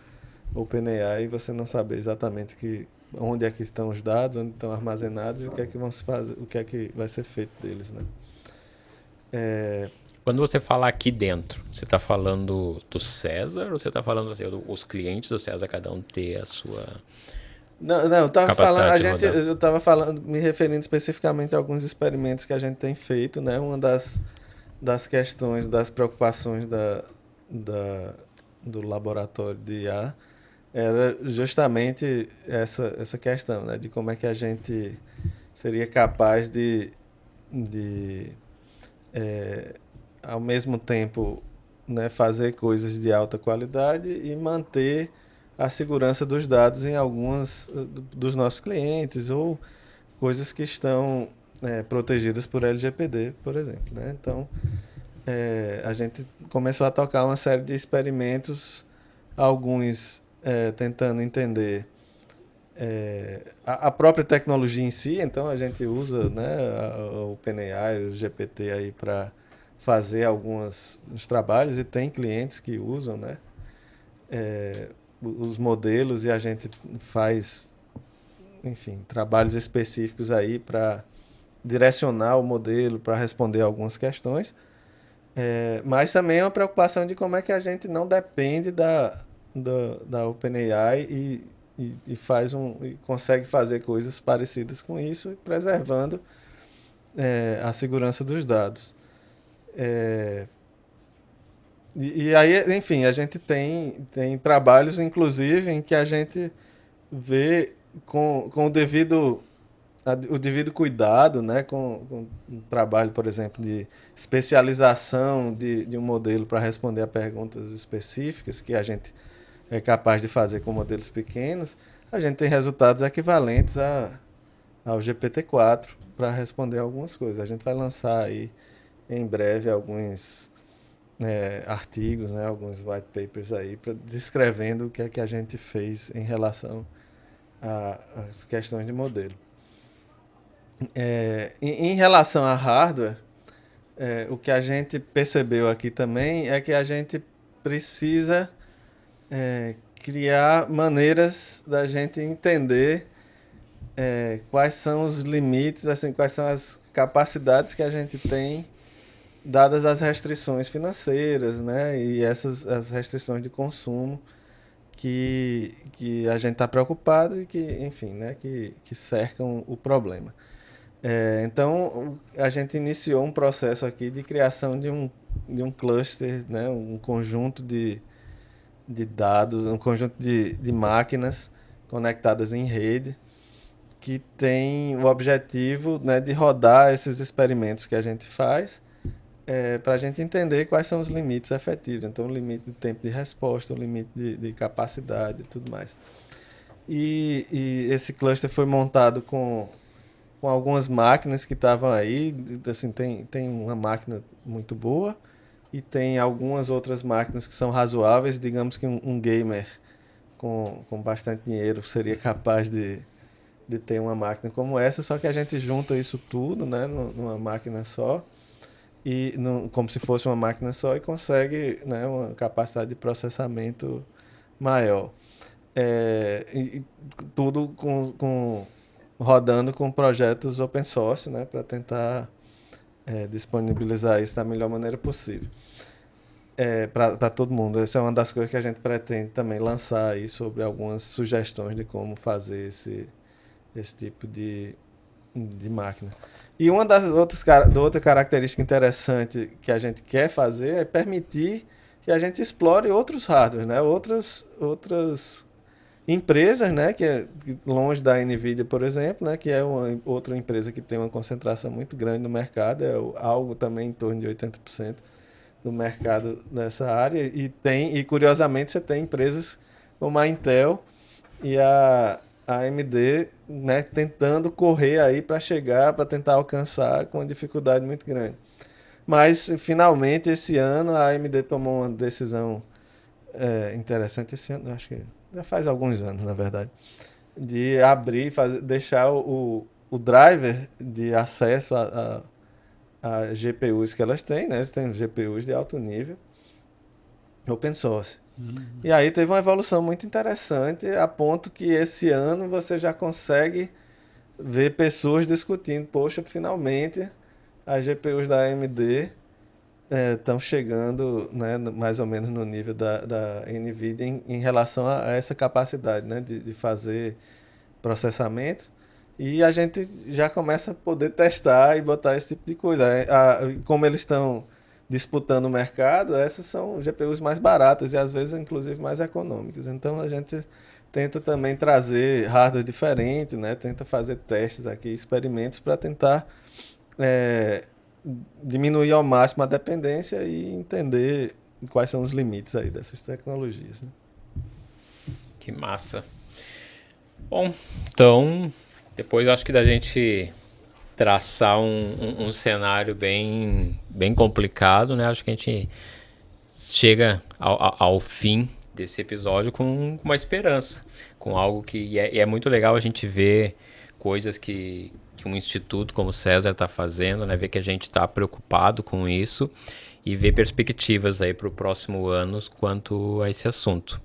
OpenAI e você não saber exatamente onde é que estão os dados, onde estão armazenados e o que é que vão se fazer, o que é que vai ser feito deles, né? Quando você fala aqui dentro, você está falando do César ou você está falando assim, os clientes do César, cada um ter a sua Não, eu estava falando, capacidade de rodar? eu estava falando, me referindo especificamente a alguns experimentos que a gente tem feito, né? Uma das questões, das preocupações da, do laboratório de IA era justamente essa questão, né? De como é que a gente seria capaz de ao mesmo tempo, né, fazer coisas de alta qualidade e manter a segurança dos dados em algumas dos nossos clientes ou coisas que estão protegidas por LGPD, por exemplo, né? Então, a gente começou a tocar uma série de experimentos, alguns tentando entender a própria tecnologia em si. Então a gente usa, né, o OpenAI, o GPT aí para fazer alguns trabalhos e tem clientes que usam, né, os modelos e a gente faz, enfim, trabalhos específicos aí para direcionar o modelo para responder algumas questões. Mas também é uma preocupação de como é que a gente não depende da OpenAI e consegue fazer coisas parecidas com isso, preservando a segurança dos dados. E aí, enfim, a gente tem trabalhos, inclusive, em que a gente vê com o devido cuidado, né, com um trabalho, por exemplo, de especialização de um modelo para responder a perguntas específicas que a gente é capaz de fazer com modelos pequenos, a gente tem resultados equivalentes ao GPT-4 para responder algumas coisas. A gente vai lançar aí em breve alguns artigos, né, alguns white papers aí, descrevendo o que é que a gente fez em relação às questões de modelo. Em relação a hardware, o que a gente percebeu aqui também é que a gente precisa criar maneiras da gente entender quais são os limites, assim, quais são as capacidades que a gente tem dadas as restrições financeiras, né, e as restrições de consumo que a gente está preocupado e que, enfim, né, que cercam o problema. Então, a gente iniciou um processo aqui de criação de um cluster, né, um conjunto de dados, um conjunto de máquinas conectadas em rede que tem o objetivo, né, de rodar esses experimentos que a gente faz para a gente entender quais são os limites efetivos. Então, o limite de tempo de resposta, o limite de capacidade e tudo mais. E esse cluster foi montado com algumas máquinas que estavam aí. Assim, tem uma máquina muito boa e tem algumas outras máquinas que são razoáveis. Digamos que um gamer com bastante dinheiro seria capaz de ter uma máquina como essa, só que a gente junta isso tudo, né, numa máquina só, e como se fosse uma máquina só, e consegue, né, uma capacidade de processamento maior. E tudo rodando com projetos open source, né, para tentar disponibilizar isso da melhor maneira possível para todo mundo. Essa é uma das coisas que a gente pretende também lançar aí, sobre algumas sugestões de como fazer esse tipo de máquina. E uma das outra característica interessante que a gente quer fazer é permitir que a gente explore outros hardware, né? Outras empresas, né? Longe da NVIDIA, por exemplo, né? Que é outra empresa que tem uma concentração muito grande no mercado, algo também em torno de 80% do mercado dessa área. E curiosamente, você tem empresas como a Intel e a a AMD, né, tentando correr aí para chegar, para tentar alcançar com uma dificuldade muito grande. Mas, finalmente, esse ano, a AMD tomou uma decisão interessante. Esse ano, acho que já faz alguns anos, na verdade, de abrir, deixar o driver de acesso a GPUs que elas têm, né? Eles têm GPUs de alto nível, open source. E aí teve uma evolução muito interessante, a ponto que esse ano você já consegue ver pessoas discutindo, poxa, finalmente as GPUs da AMD estão chegando, né, mais ou menos no nível da NVIDIA em relação a essa capacidade, né, de fazer processamento. E a gente já começa a poder testar e botar esse tipo de coisa. Como eles estão disputando o mercado, essas são GPUs mais baratas e às vezes inclusive mais econômicas. Então a gente tenta também trazer hardware diferente, né? Tenta fazer testes aqui, experimentos para tentar diminuir ao máximo a dependência e entender quais são os limites aí dessas tecnologias, né? Que massa. Bom, então, depois acho que da gente traçar um cenário bem complicado, né? Acho que a gente chega ao fim desse episódio com uma esperança, com algo que é muito legal a gente ver coisas que um instituto como o César está fazendo, né? Ver que a gente está preocupado com isso e ver perspectivas aí para o próximo ano quanto a esse assunto.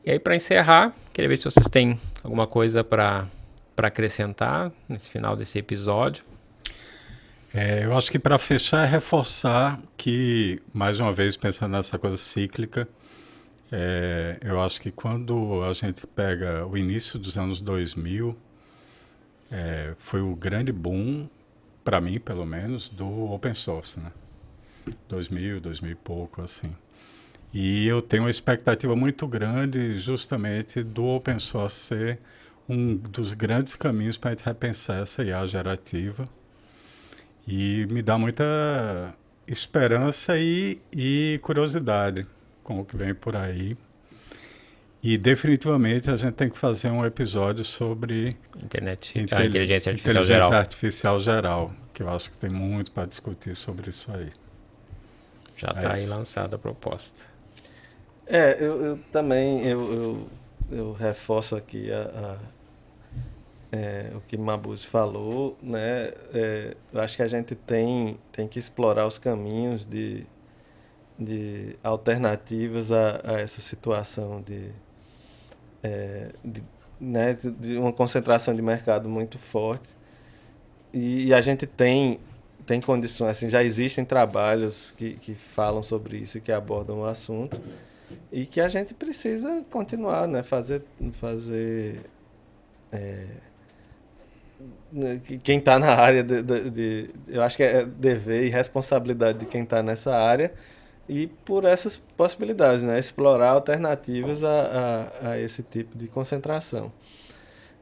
E aí, para encerrar, queria ver se vocês têm alguma coisa para acrescentar nesse final desse episódio. Eu acho que para fechar é reforçar que, mais uma vez, pensando nessa coisa cíclica, eu acho que quando a gente pega o início dos anos 2000, foi o grande boom, para mim pelo menos, do open source, né? 2000 e pouco, assim. E eu tenho uma expectativa muito grande justamente do open source ser um dos grandes caminhos para a gente repensar essa IA gerativa. E me dá muita esperança e curiosidade com o que vem por aí. E definitivamente a gente tem que fazer um episódio sobre inteligência artificial geral, que eu acho que tem muito para discutir sobre isso aí. Já está aí lançada a proposta. Eu também eu reforço aqui o que Mabuse falou, né? Eu acho que a gente tem que explorar os caminhos de alternativas a essa situação de uma concentração de mercado muito forte. E a gente tem condições, assim, já existem trabalhos que falam sobre isso e que abordam o assunto. E que a gente precisa continuar, né? Quem está na área eu acho que é dever e responsabilidade de quem está nessa área e por essas possibilidades, né? Explorar alternativas a esse tipo de concentração.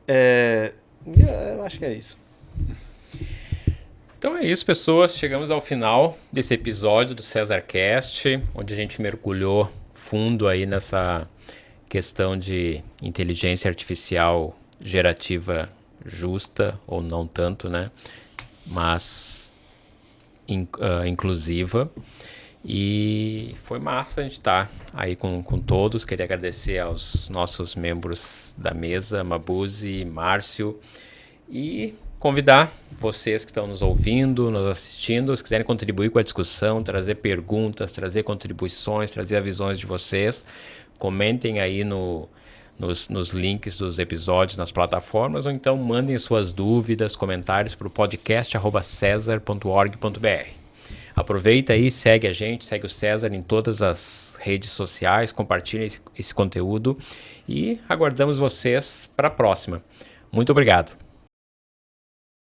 Eu acho que é isso. Então é isso, pessoas. Chegamos ao final desse episódio do CésarCast, onde a gente mergulhou fundo aí nessa questão de inteligência artificial gerativa justa, ou não tanto, né? Mas inclusiva. E foi massa a gente estar aí com todos. Queria agradecer aos nossos membros da mesa, Mabuse, Márcio, e convidar vocês que estão nos ouvindo, nos assistindo, se quiserem contribuir com a discussão, trazer perguntas, trazer contribuições, trazer as visões de vocês, comentem aí nos links dos episódios nas plataformas, ou então mandem suas dúvidas, comentários para o podcast@cesar.org.br. Aproveita aí, segue a gente, segue o César em todas as redes sociais, compartilhe esse conteúdo e aguardamos vocês para a próxima. Muito obrigado.